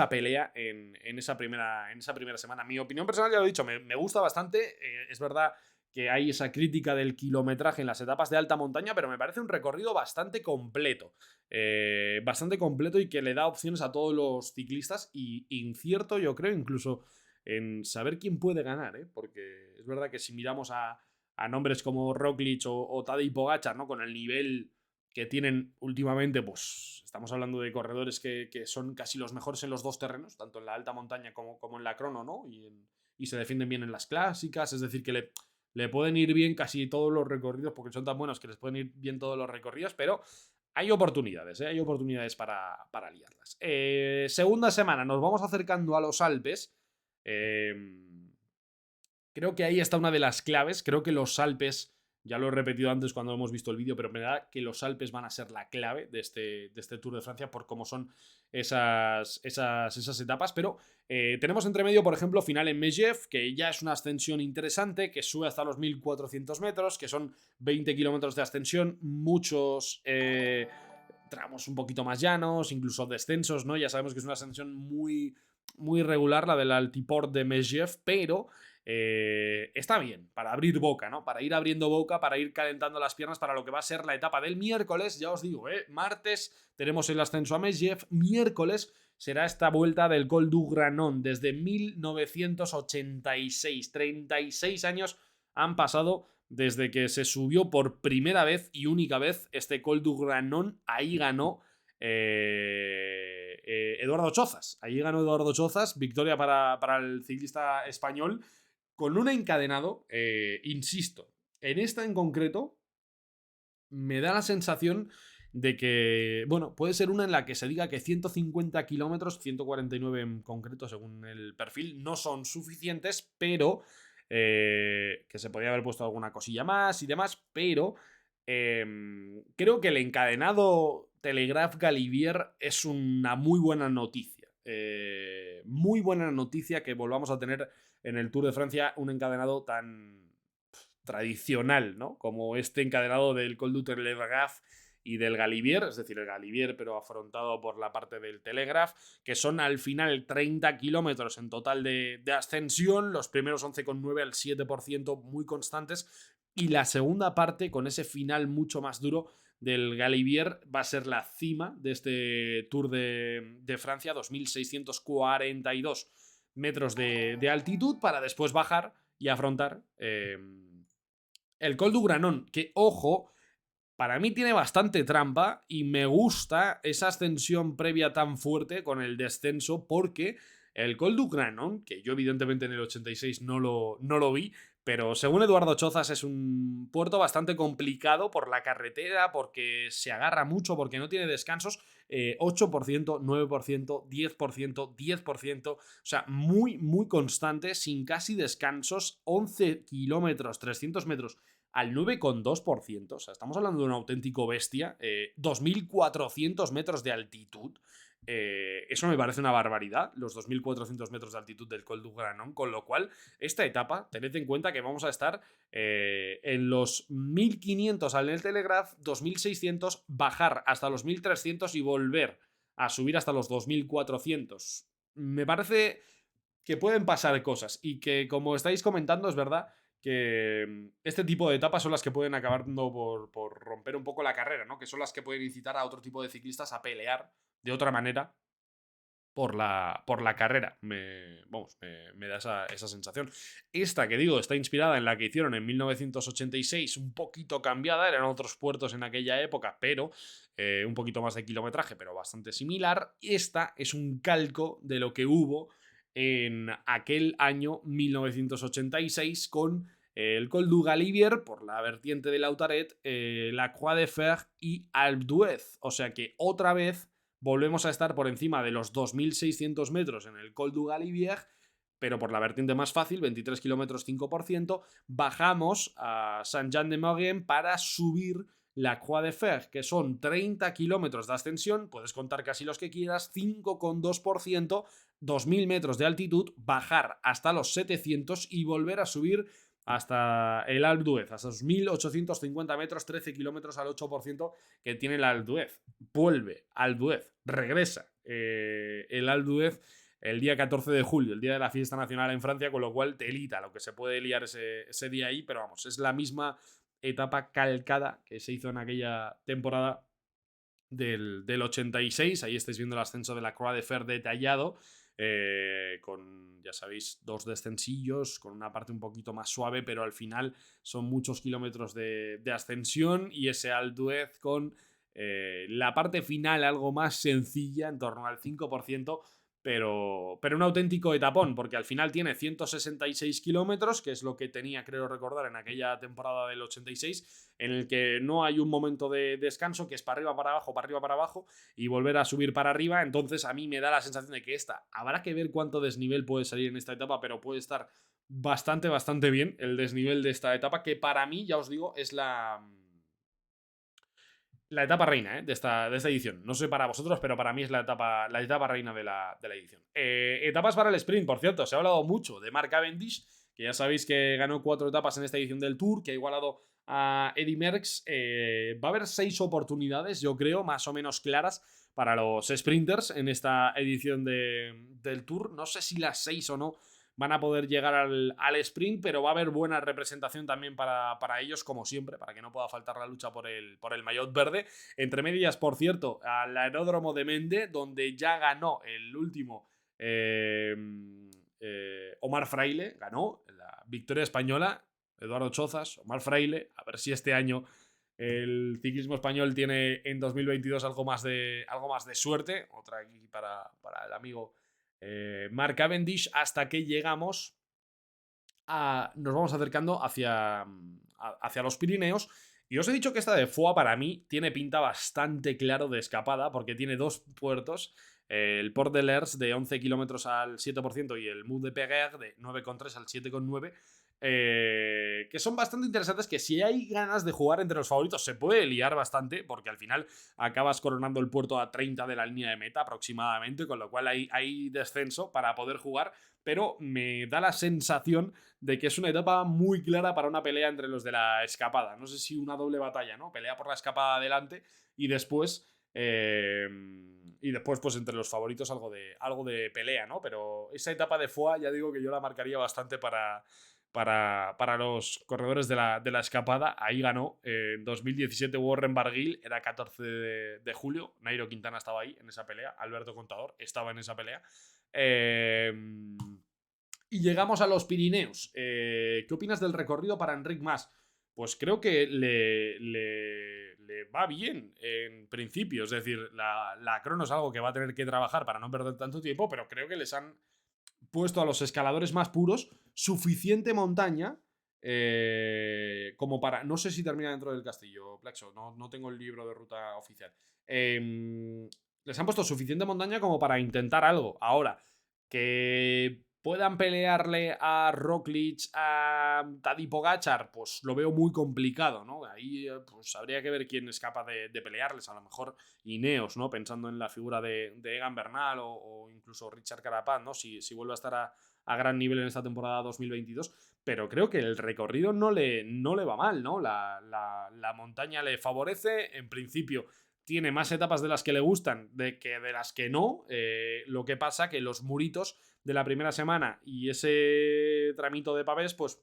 pelea en esa primera semana. Mi opinión personal, ya lo he dicho, me gusta bastante. Es verdad que hay esa crítica del kilometraje en las etapas de alta montaña, pero me parece un recorrido bastante completo. Bastante completo y que le da opciones a todos los ciclistas y incierto, yo creo, incluso en saber quién puede ganar, porque es verdad que si miramos a nombres como Roglic o Tadej Pogačar, ¿no? Con el nivel que tienen últimamente, pues estamos hablando de corredores que son casi los mejores en los dos terrenos, tanto en la alta montaña como en la crono, ¿no? Y se defienden bien en las clásicas, es decir, que le pueden ir bien casi todos los recorridos, porque son tan buenos que les pueden ir bien todos los recorridos, pero hay oportunidades, hay oportunidades para liarlas. Segunda semana, nos vamos acercando a los Alpes. Creo que ahí está una de las claves. Creo que los Alpes, ya lo he repetido antes cuando hemos visto el vídeo, pero me da que los Alpes van a ser la clave de este Tour de Francia por cómo son esas etapas. Pero tenemos entre medio, por ejemplo, final en Megève, que ya es una ascensión interesante, que sube hasta los 1400 metros, que son 20 kilómetros de ascensión, muchos tramos un poquito más llanos, incluso descensos, ¿no? Ya sabemos que es una ascensión muy regular la del Altiport de Megève, pero está bien para abrir boca, ¿no? Para ir abriendo boca, para ir calentando las piernas para lo que va a ser la etapa del miércoles. Ya os digo, martes tenemos el ascenso a Megève, miércoles será esta vuelta del Col du Granon desde 1986. 36 años han pasado desde que se subió por primera vez y única vez este Col du Granon. Ahí ganó Eduardo Chozas. Ahí ganó Eduardo Chozas, victoria para el ciclista español, con un encadenado, insisto, en esta en concreto, me da la sensación de que, bueno, puede ser una en la que se diga que 150 kilómetros, 149 en concreto según el perfil, no son suficientes, pero que se podría haber puesto alguna cosilla más y demás, pero creo que el encadenado Telegraph Galibier es una muy buena noticia. Muy buena noticia que volvamos a tener en el Tour de Francia un encadenado tan tradicional, ¿no? Como este encadenado del Col du Telegraph y del Galibier, es decir, el Galibier pero afrontado por la parte del Telegraph, que son al final 30 kilómetros en total de ascensión, los primeros 11,9 al 7% muy constantes, y la segunda parte con ese final mucho más duro del Galibier va a ser la cima de este Tour de Francia, 2.642 metros de altitud para después bajar y afrontar el Col du Granon, que ojo, para mí tiene bastante trampa y me gusta esa ascensión previa tan fuerte con el descenso porque el Col du Granon, que yo evidentemente en el 86 no lo vi, pero según Eduardo Chozas es un puerto bastante complicado por la carretera, porque se agarra mucho, porque no tiene descansos, 8%, 9%, 10%, 10%, o sea, muy, muy constante, sin casi descansos, 11 kilómetros, 300 metros al 9,2%. O sea, estamos hablando de un auténtico bestia. 2.400 metros de altitud. Eso me parece una barbaridad, los 2.400 metros de altitud del Col du Granon. Con lo cual, esta etapa, tened en cuenta que vamos a estar en los 1.500 al el Telegraph, 2.600, bajar hasta los 1.300 y volver a subir hasta los 2.400. Me parece que pueden pasar cosas y que, como estáis comentando, es verdad que este tipo de etapas son las que pueden acabar por romper un poco la carrera, ¿no? Que son las que pueden incitar a otro tipo de ciclistas a pelear de otra manera por la carrera. Me da esa sensación. Esta que digo está inspirada en la que hicieron en 1986, un poquito cambiada, eran otros puertos en aquella época, pero un poquito más de kilometraje, pero bastante similar. Esta es un calco de lo que hubo en aquel año 1986 con el Col du Galibier por la vertiente de Lautaret, la Croix de Fer y Alpe d'Huez. O sea que otra vez volvemos a estar por encima de los 2.600 metros en el Col du Galibier, pero por la vertiente más fácil, 23 kilómetros 5%, bajamos a Saint-Jean-de-Maurienne para subir la Croix de Fer, que son 30 kilómetros de ascensión, puedes contar casi los que quieras, 5,2%, 2.000 metros de altitud, bajar hasta los 700 y volver a subir hasta el Alpe d'Huez, hasta los 1.850 metros, 13 kilómetros al 8% que tiene el Alpe d'Huez. Vuelve Alpe d'Huez, regresa el Alpe d'Huez el día 14 de julio, el día de la fiesta nacional en Francia, con lo cual telita lo que se puede liar ese día ahí, pero vamos, es la misma etapa calcada que se hizo en aquella temporada del 86. Ahí estáis viendo el ascenso de la Croix de Fer detallado, con, ya sabéis, 2 descensillos, con una parte un poquito más suave, pero al final son muchos kilómetros de ascensión, y ese Alpe d'Huez con la parte final algo más sencilla, en torno al 5%, pero un auténtico etapón, porque al final tiene 166 kilómetros, que es lo que tenía, creo recordar, en aquella temporada del 86, en el que no hay un momento de descanso, que es para arriba, para abajo, para arriba, para abajo, y volver a subir para arriba. Entonces a mí me da la sensación de que habrá que ver cuánto desnivel puede salir en esta etapa, pero puede estar bastante, bastante bien el desnivel de esta etapa, que para mí, ya os digo, es la etapa reina de esta edición. No sé para vosotros, pero para mí es la etapa reina de la edición. Etapas para el sprint, por cierto. Se ha hablado mucho de Mark Cavendish, que ya sabéis que ganó 4 etapas en esta edición del Tour, que ha igualado a Eddy Merckx. Va a haber 6 oportunidades, yo creo, más o menos claras para los sprinters en esta edición del Tour. No sé si las 6 o no van a poder llegar al sprint, pero va a haber buena representación también para ellos, como siempre, para que no pueda faltar la lucha por el maillot verde. Entre medias, por cierto, al aeródromo de Mende, donde ya ganó el último Omar Fraile, ganó la victoria española, Eduardo Chozas, Omar Fraile. A ver si este año el ciclismo español tiene en 2022 algo más de suerte. Otra aquí para el amigo Mark Cavendish, hasta que nos vamos acercando hacia los Pirineos, Y os he dicho que esta de Foix para mí tiene pinta bastante claro de escapada porque tiene dos puertos, el Port de Lers de 11 kilómetros al 7% y el Mut de Péguer de 9,3 al 7,9, que son bastante interesantes, que si hay ganas de jugar entre los favoritos se puede liar bastante porque al final acabas coronando el puerto a 30 de la línea de meta aproximadamente, con lo cual hay descenso para poder jugar, pero me da la sensación de que es una etapa muy clara para una pelea entre los de la escapada. No sé si una doble batalla, ¿no? Pelea por la escapada adelante y después... pues entre los favoritos algo de pelea, ¿no? Pero esa etapa de Foix ya digo que yo la marcaría bastante para los corredores de la escapada. Ahí ganó en 2017 Warren Barguil, era 14 de julio. Nairo Quintana estaba ahí en esa pelea. Alberto Contador estaba en esa pelea. Y llegamos a los Pirineos. ¿Qué opinas del recorrido para Enric Mas? Pues creo que le va bien en principio. Es decir, la crono es algo que va a tener que trabajar para no perder tanto tiempo, pero creo que les han puesto a los escaladores más puros suficiente montaña como para... No sé si termina dentro del castillo, Plexo. No tengo el libro de ruta oficial. Les han puesto suficiente montaña como para intentar algo. Ahora, que puedan pelearle a Roglic, a Tadej Pogačar, pues lo veo muy complicado, ¿no? Ahí pues habría que ver quién es capaz de pelearles. A lo mejor Ineos, ¿no? Pensando en la figura de Egan Bernal o incluso Richard Carapaz, ¿no? Si vuelve a estar a gran nivel en esta temporada 2022. Pero creo que el recorrido no le va mal, ¿no? La montaña le favorece. En principio tiene más etapas de las que le gustan que de las que no. Lo que pasa que los muritos de la primera semana y ese tramito de pavés, pues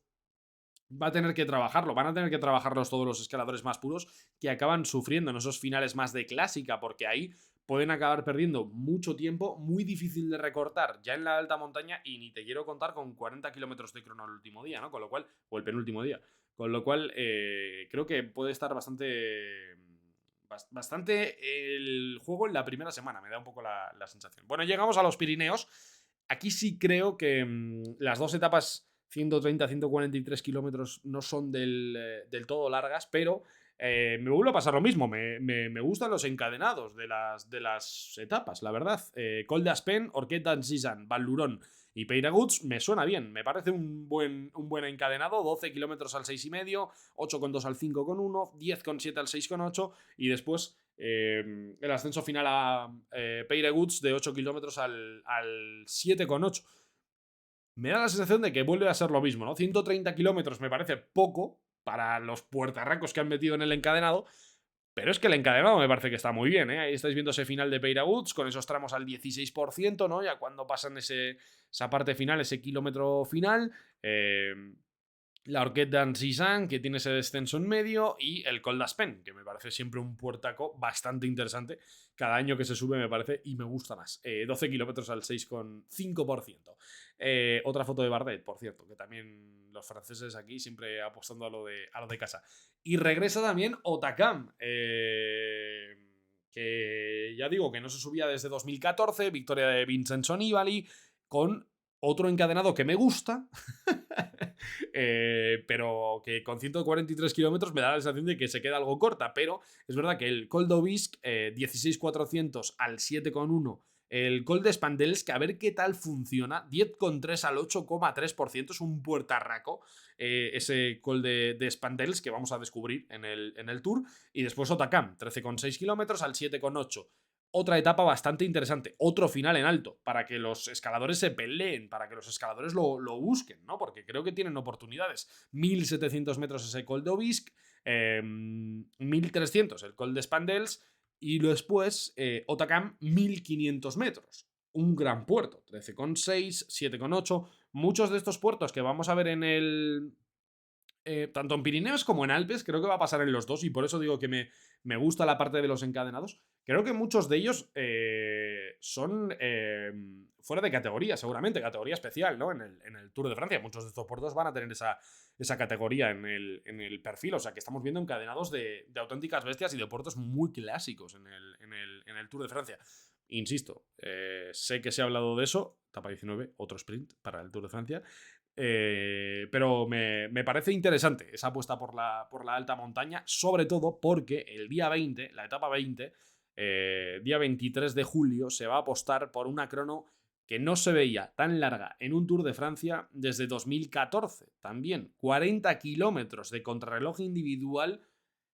va a tener que trabajarlo. Van a tener que trabajarlos todos los escaladores más puros que acaban sufriendo en esos finales más de clásica, porque ahí pueden acabar perdiendo mucho tiempo, muy difícil de recortar ya en la alta montaña, y ni te quiero contar con 40 kilómetros de crono el último día, ¿no? Con lo cual, o el penúltimo día. Con lo cual, creo que puede estar bastante el juego en la primera semana, me da un poco la sensación. Bueno, llegamos a los Pirineos. Aquí sí creo que las dos etapas 130-143 kilómetros no son del todo largas, pero me vuelve a pasar lo mismo. Me gustan los encadenados de las etapas, la verdad. Col d'Aspen, Orquet d'Anzisan, Val-Luron y Peyraguts me suena bien. Me parece un buen encadenado. 12 kilómetros al 6,5, 8,2 al 5,1, 10,7 al 6,8 y después el ascenso final a Peyraguts de 8 kilómetros al 7,8. Me da la sensación de que vuelve a ser lo mismo, ¿no? 130 kilómetros me parece poco para los puertarracos que han metido en el encadenado, pero es que el encadenado me parece que está muy bien, ¿eh? Ahí estáis viendo ese final de Peyraguts con esos tramos al 16%, ¿no? Ya cuando pasan esa parte final, ese kilómetro final. La Orquet d'Anzisan, que tiene ese descenso en medio, y el Col d'Aspen, que me parece siempre un puertaco bastante interesante. Cada año que se sube me parece y me gusta más. 12 kilómetros al 6,5%. Otra foto de Bardet, por cierto, que también los franceses aquí siempre apostando a lo de casa. Y regresa también Otakam, que ya digo que no se subía desde 2014, victoria de Vincenzo Nibali, con otro encadenado que me gusta, pero que con 143 kilómetros me da la sensación de que se queda algo corta. Pero es verdad que el Col d'Aubisc, 16,400 al 7,1. El Col de Spandelsk, a ver qué tal funciona. 10,3 al 8,3%. Es un puertarraco ese Col de Spandelsk que vamos a descubrir en el Tour. Y después Otakam, 13,6 kilómetros al 7,8. Otra etapa bastante interesante, otro final en alto, para que los escaladores se peleen, para que los escaladores lo busquen, ¿no? Porque creo que tienen oportunidades. 1.700 metros ese Col d'Aubisc, 1.300 el Col de Spandels y después Otakam 1.500 metros. Un gran puerto, 13,6, 7,8. Muchos de estos puertos que vamos a ver tanto en Pirineos como en Alpes, creo que va a pasar en los dos, y por eso digo que me gusta la parte de los encadenados. Creo que muchos de ellos son fuera de categoría, seguramente, categoría especial, ¿no? En el Tour de Francia. Muchos de estos puertos van a tener esa categoría en el perfil. O sea, que estamos viendo encadenados de auténticas bestias y de puertos muy clásicos en el Tour de Francia. Insisto, sé que se ha hablado de eso. Etapa 19, otro sprint para el Tour de Francia. Pero me parece interesante esa apuesta por la alta montaña, sobre todo porque el día 20, la etapa 20, día 23 de julio, se va a apostar por una crono que no se veía tan larga en un Tour de Francia desde 2014. También 40 kilómetros de contrarreloj individual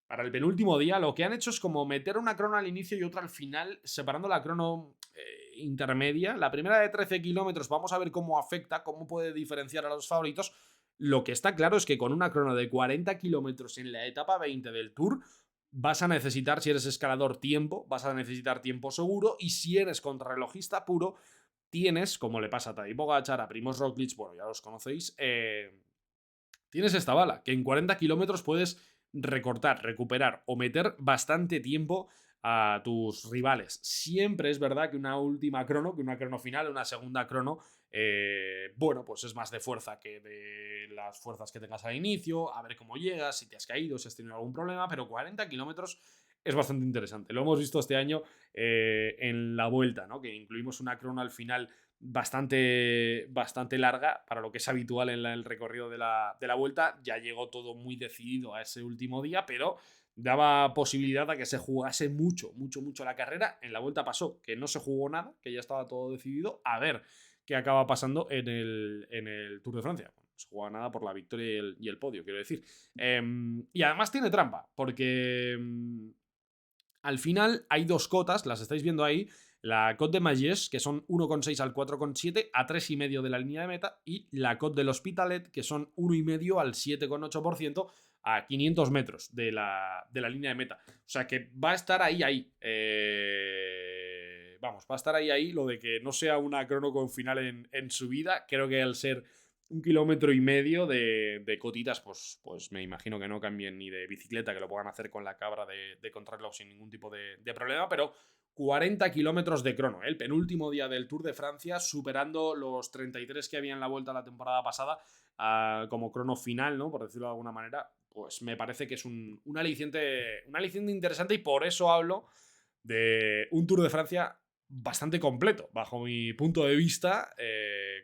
para el penúltimo día. Lo que han hecho es como meter una crono al inicio y otra al final, separando la crono intermedia. La primera de 13 kilómetros, vamos a ver cómo afecta, cómo puede diferenciar a los favoritos. Lo que está claro es que con una crono de 40 kilómetros en la etapa 20 del Tour, vas a necesitar, si eres escalador, tiempo, vas a necesitar tiempo seguro, y si eres contrarrelojista puro, tienes, como le pasa a Tadej Pogačar, a Primož Roglič, bueno, ya los conocéis, tienes esta bala, que en 40 kilómetros puedes recortar, recuperar o meter bastante tiempo a tus rivales. Siempre es verdad que una última crono, que una crono final, una segunda crono, bueno, pues es más de fuerza que de las fuerzas que tengas al inicio, a ver cómo llegas, si te has caído, si has tenido algún problema, pero 40 kilómetros es bastante interesante. Lo hemos visto este año en la Vuelta, ¿no? Que incluimos una crono al final bastante larga para lo que es habitual en el recorrido de la Vuelta. Ya llegó todo muy decidido a ese último día, pero daba posibilidad a que se jugase mucho la carrera. En la Vuelta pasó que no se jugó nada, que ya estaba todo decidido. A ver qué acaba pasando en el Tour de Francia. No se juega nada por la victoria y el podio, quiero decir. Y además tiene trampa, porque al final hay dos cotas, las estáis viendo ahí. La Côte de Magés, que son 1,6 al 4,7, a 3,5 de la línea de meta, y la Côte de l'Hospitalet, que son 1,5 al 7,8% a 500 metros de la línea de meta. O sea que va a estar ahí. Vamos, va a estar ahí lo de que no sea una crono con final en subida. Creo que al ser 1,5 kilómetros de cotitas, pues me imagino que no cambien ni de bicicleta, que lo puedan hacer con la cabra de contrarreloj sin ningún tipo de problema, pero 40 kilómetros de crono, el penúltimo día del Tour de Francia, superando los 33 que había en la Vuelta la temporada pasada, como crono final, ¿no? Por decirlo de alguna manera. Pues me parece que es un aliciente interesante, y por eso hablo de un Tour de Francia bastante completo, bajo mi punto de vista,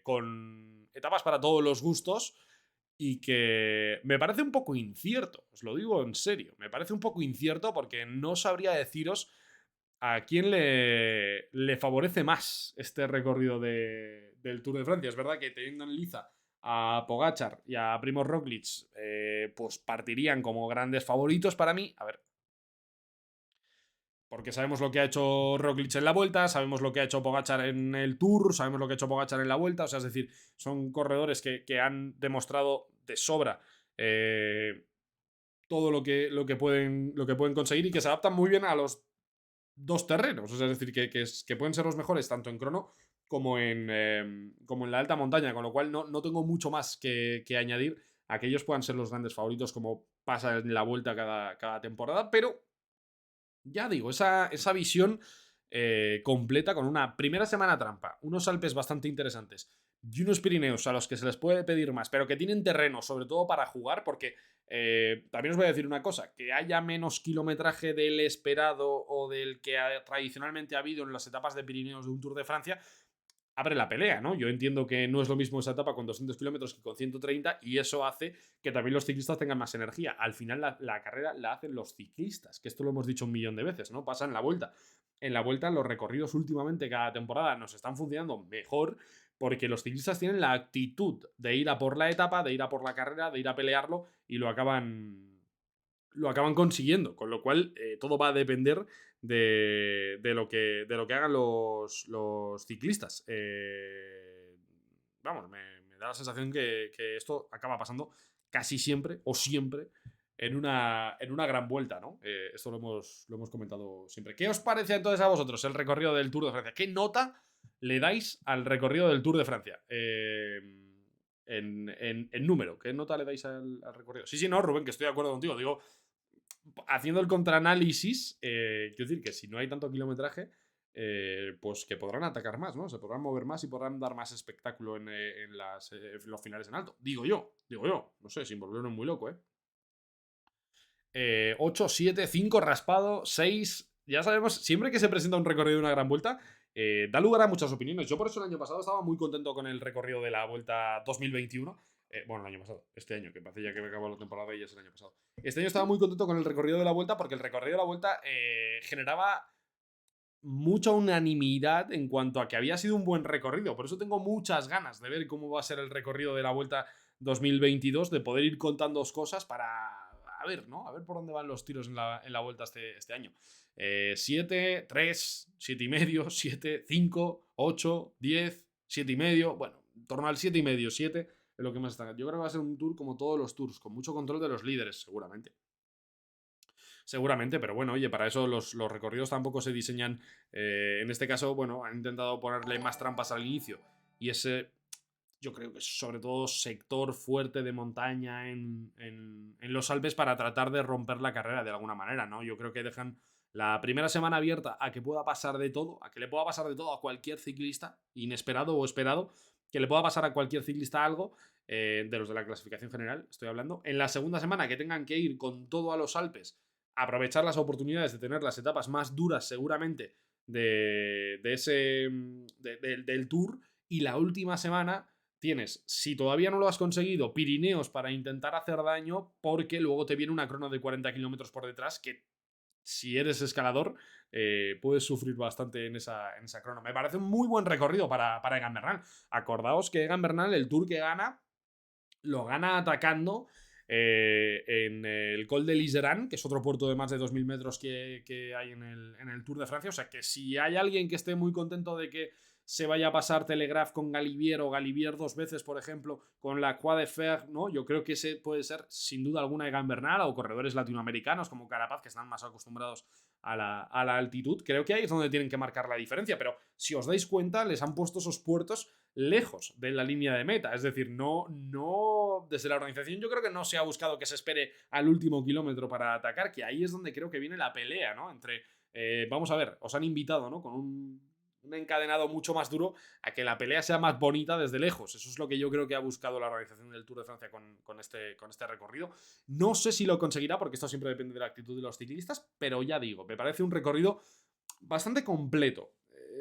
con etapas para todos los gustos, y que me parece un poco incierto, os lo digo en serio, me parece un poco incierto porque no sabría deciros a quién le favorece más este recorrido del Tour de Francia. Es verdad que teniendo en liza a Pogačar y a Primož Roglič, pues partirían como grandes favoritos para mí. A ver, porque sabemos lo que ha hecho Roglič en la Vuelta, sabemos lo que ha hecho Pogačar en el Tour, sabemos lo que ha hecho Pogačar en la Vuelta. O sea, es decir, son corredores que han demostrado de sobra todo lo que pueden conseguir, y que se adaptan muy bien a los dos terrenos. O sea, es decir, que pueden ser los mejores tanto en crono como en la alta montaña, con lo cual no tengo mucho más que añadir a que ellos puedan ser los grandes favoritos, como pasa en la Vuelta cada temporada. Pero ya digo, esa visión completa, con una primera semana trampa, unos Alpes bastante interesantes y unos Pirineos a los que se les puede pedir más, pero que tienen terreno sobre todo para jugar, porque también os voy a decir una cosa: que haya menos kilometraje del esperado o del que tradicionalmente ha habido en las etapas de Pirineos de un Tour de Francia, abre la pelea, ¿no? Yo entiendo que no es lo mismo esa etapa con 200 kilómetros que con 130, y eso hace que también los ciclistas tengan más energía. Al final la carrera la hacen los ciclistas, que esto lo hemos dicho un millón de veces, ¿no? Pasa en la Vuelta. En la Vuelta los recorridos últimamente cada temporada nos están funcionando mejor porque los ciclistas tienen la actitud de ir a por la etapa, de ir a por la carrera, de ir a pelearlo, y lo acaban consiguiendo, con lo cual todo va a depender de lo que hagan los ciclistas. Vamos, me da la sensación que esto acaba pasando casi siempre o siempre en una gran Vuelta, ¿no? Esto lo hemos comentado siempre. ¿Qué os parece entonces a vosotros el recorrido del Tour de Francia? ¿Qué nota le dais al recorrido del Tour de Francia? En número, ¿qué nota le dais al recorrido? Sí, no, Rubén, que estoy de acuerdo contigo. Digo, haciendo el contraanálisis, quiero decir que si no hay tanto kilometraje, pues que podrán atacar más, ¿no? Se podrán mover más y podrán dar más espectáculo en los finales en alto. Digo yo. No sé, sin volverme muy loco, 8, 7, 5 raspado, 6 ya sabemos, siempre que se presenta un recorrido de una gran vuelta, da lugar a muchas opiniones. Yo por eso el año pasado estaba muy contento con el recorrido de la Vuelta 2021. Bueno, el año pasado, este año, que parece ya que me acabó la temporada y ya es el año pasado. Este año estaba muy contento con el recorrido de la Vuelta porque el recorrido de la Vuelta generaba mucha unanimidad en cuanto a que había sido un buen recorrido. Por eso tengo muchas ganas de ver cómo va a ser el recorrido de la Vuelta 2022, de poder ir contando cosas para a ver, ¿no? A ver por dónde van los tiros en la Vuelta este año. 7, 3, 7 y medio, 7, 5, 8, 10, 7 y medio. Bueno, en torno al 7 y medio, 7 es lo que más está. Yo creo que va a ser un tour como todos los tours, con mucho control de los líderes, seguramente. Seguramente, pero bueno, oye, para eso los recorridos tampoco se diseñan. En este caso, bueno, han intentado ponerle más trampas al inicio. Y ese, yo creo que es sobre todo sector fuerte de montaña en los Alpes para tratar de romper la carrera de alguna manera, ¿no? Yo creo que dejan la primera semana abierta a que pueda pasar de todo, a que le pueda pasar de todo a cualquier ciclista, inesperado o esperado, que le pueda pasar a cualquier ciclista algo, de los de la clasificación general, estoy hablando. En la segunda semana que tengan que ir con todo a los Alpes, aprovechar las oportunidades de tener las etapas más duras seguramente de ese del Tour, y la última semana tienes, si todavía no lo has conseguido, Pirineos para intentar hacer daño, porque luego te viene una crono de 40 kilómetros por detrás que, si eres escalador, puedes sufrir bastante en esa crono. Me parece un muy buen recorrido para Egan Bernal. Acordaos que Egan Bernal, el Tour que gana, lo gana atacando en el Col de Liseran, que es otro puerto de más de 2000 metros que hay en el Tour de Francia. O sea que si hay alguien que esté muy contento de que se vaya a pasar Telegraph con Galibier, o Galibier dos veces, por ejemplo, con la Croix de Fer, ¿no? Yo creo que ese puede ser, sin duda alguna, Egan Bernal, o corredores latinoamericanos como Carapaz, que están más acostumbrados a la altitud. Creo que ahí es donde tienen que marcar la diferencia, pero si os dais cuenta, les han puesto esos puertos lejos de la línea de meta. Es decir, no desde la organización yo creo que no se ha buscado que se espere al último kilómetro para atacar, que ahí es donde creo que viene la pelea, ¿no? Entre, vamos a ver, os han invitado, ¿no? Con un encadenado mucho más duro a que la pelea sea más bonita desde lejos. Eso es lo que yo creo que ha buscado la organización del Tour de Francia con este recorrido. No sé si lo conseguirá, porque esto siempre depende de la actitud de los ciclistas, pero ya digo, me parece un recorrido bastante completo,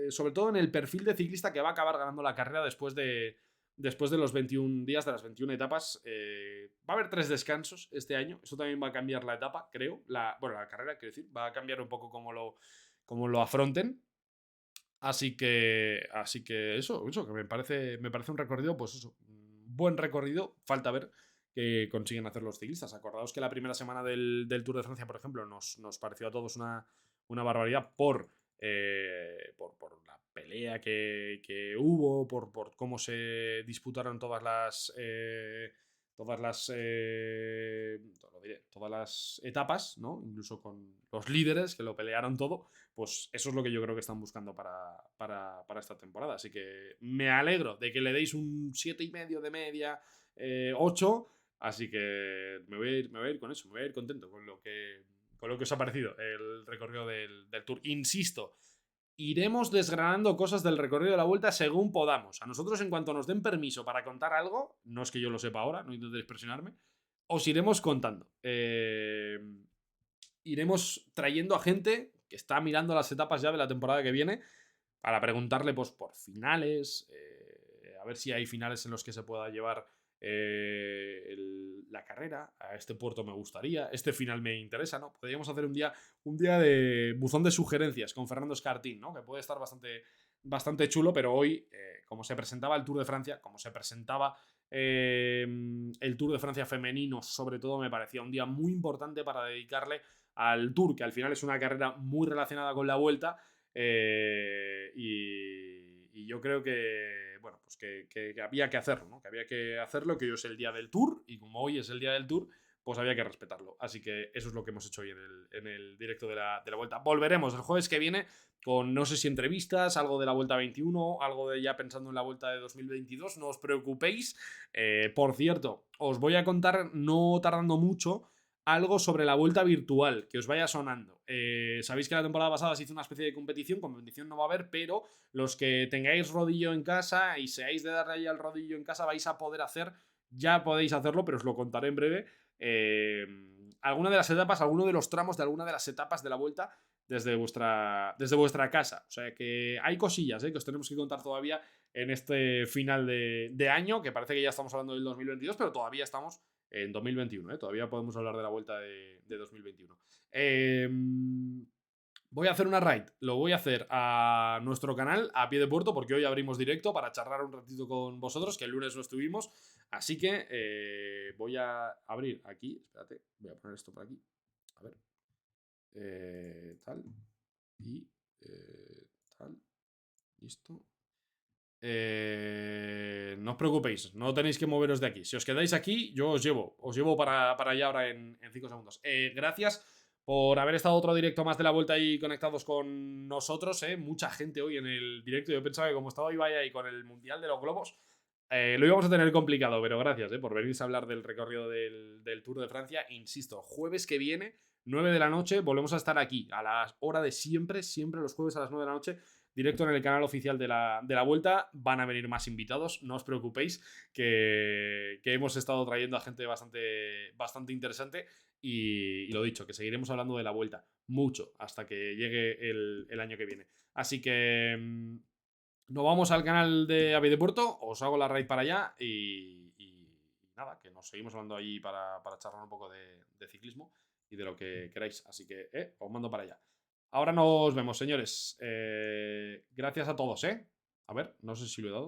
sobre todo en el perfil de ciclista que va a acabar ganando la carrera después de los 21 días, de las 21 etapas. Va a haber 3 descansos este año. Eso también va a cambiar la etapa, creo. Bueno, la carrera, quiero decir. Va a cambiar un poco cómo lo afronten. Así que eso que me parece un recorrido, pues eso, un buen recorrido. Falta ver qué consiguen hacer los ciclistas. Acordaos que la primera semana del Tour de Francia, por ejemplo, nos pareció a todos una barbaridad por la pelea que hubo, por cómo se disputaron todas las etapas, ¿no? Incluso con los líderes que lo pelearon todo. Pues eso es lo que yo creo que están buscando para esta temporada. Así que me alegro de que le deis un 7,5 de media, 8. Así que me voy a ir con eso, me voy a ir contento con lo que os ha parecido el recorrido del Tour. Insisto, iremos desgranando cosas del recorrido de la Vuelta según podamos. A nosotros, en cuanto nos den permiso para contar algo, no es que yo lo sepa ahora, no intentéis presionarme, os iremos contando. Iremos trayendo a gente que está mirando las etapas ya de la temporada que viene para preguntarle, pues, por finales, a ver si hay finales en los que se pueda llevar la carrera. A este puerto me gustaría, este final me interesa, ¿no? Podríamos hacer un día de buzón de sugerencias con Fernando Escartín, ¿no? Que puede estar bastante chulo, pero hoy, como se presentaba el Tour de Francia, como se presentaba el Tour de Francia femenino, sobre todo, me parecía un día muy importante para dedicarle al Tour, que al final es una carrera muy relacionada con la Vuelta. Y yo creo que, bueno, pues que había que hacerlo, ¿no? Que había que hacerlo, que hoy es el día del Tour, y como hoy es el día del Tour, pues había que respetarlo. Así que eso es lo que hemos hecho hoy en el directo de la Vuelta. Volveremos el jueves que viene con, no sé si entrevistas, algo de la Vuelta 21, algo de ya pensando en la Vuelta de 2022. No os preocupéis. Por cierto, os voy a contar, no tardando mucho, algo sobre la Vuelta virtual, que os vaya sonando. Sabéis que la temporada pasada se hizo una especie de competición no va a haber, pero los que tengáis rodillo en casa y seáis de darle ahí al rodillo en casa, vais a poder hacer, ya podéis hacerlo, pero os lo contaré en breve, alguna de las etapas, alguno de los tramos de alguna de las etapas de la Vuelta desde vuestra casa. O sea que hay cosillas que os tenemos que contar todavía en este final de año, que parece que ya estamos hablando del 2022, pero todavía estamos en 2021, todavía podemos hablar de la vuelta de 2021. Voy a hacer una raid, lo voy a hacer a nuestro canal, a Pie de Puerto, porque hoy abrimos directo para charlar un ratito con vosotros, que el lunes no estuvimos. Así que voy a abrir aquí, espérate, voy a poner esto por aquí. A ver. Tal. Y tal. Listo. No os preocupéis, no tenéis que moveros de aquí. Si os quedáis aquí, yo os llevo para allá ahora en 5 segundos. Gracias por haber estado otro directo más de la vuelta y conectados con nosotros. Mucha gente hoy en el directo. Yo pensaba que como estaba Ibai ahí con el Mundial de los Globos, lo íbamos a tener complicado, pero gracias por venirse a hablar del recorrido del Tour de Francia. Insisto, jueves que viene, 9 de la noche, volvemos a estar aquí, a la hora de siempre, siempre los jueves a las 9 de la noche, directo en el canal oficial de la Vuelta. Van a venir más invitados, no os preocupéis, que hemos estado trayendo a gente bastante interesante. Y lo dicho, que seguiremos hablando de la Vuelta mucho hasta que llegue el año que viene. Así que nos vamos al canal de Avi de Puerto, os hago la raid para allá y nada, que nos seguimos hablando ahí para charlar un poco de ciclismo y de lo que queráis. Así que os mando para allá. Ahora nos vemos, señores. Gracias a todos, A ver, no sé si lo he dado.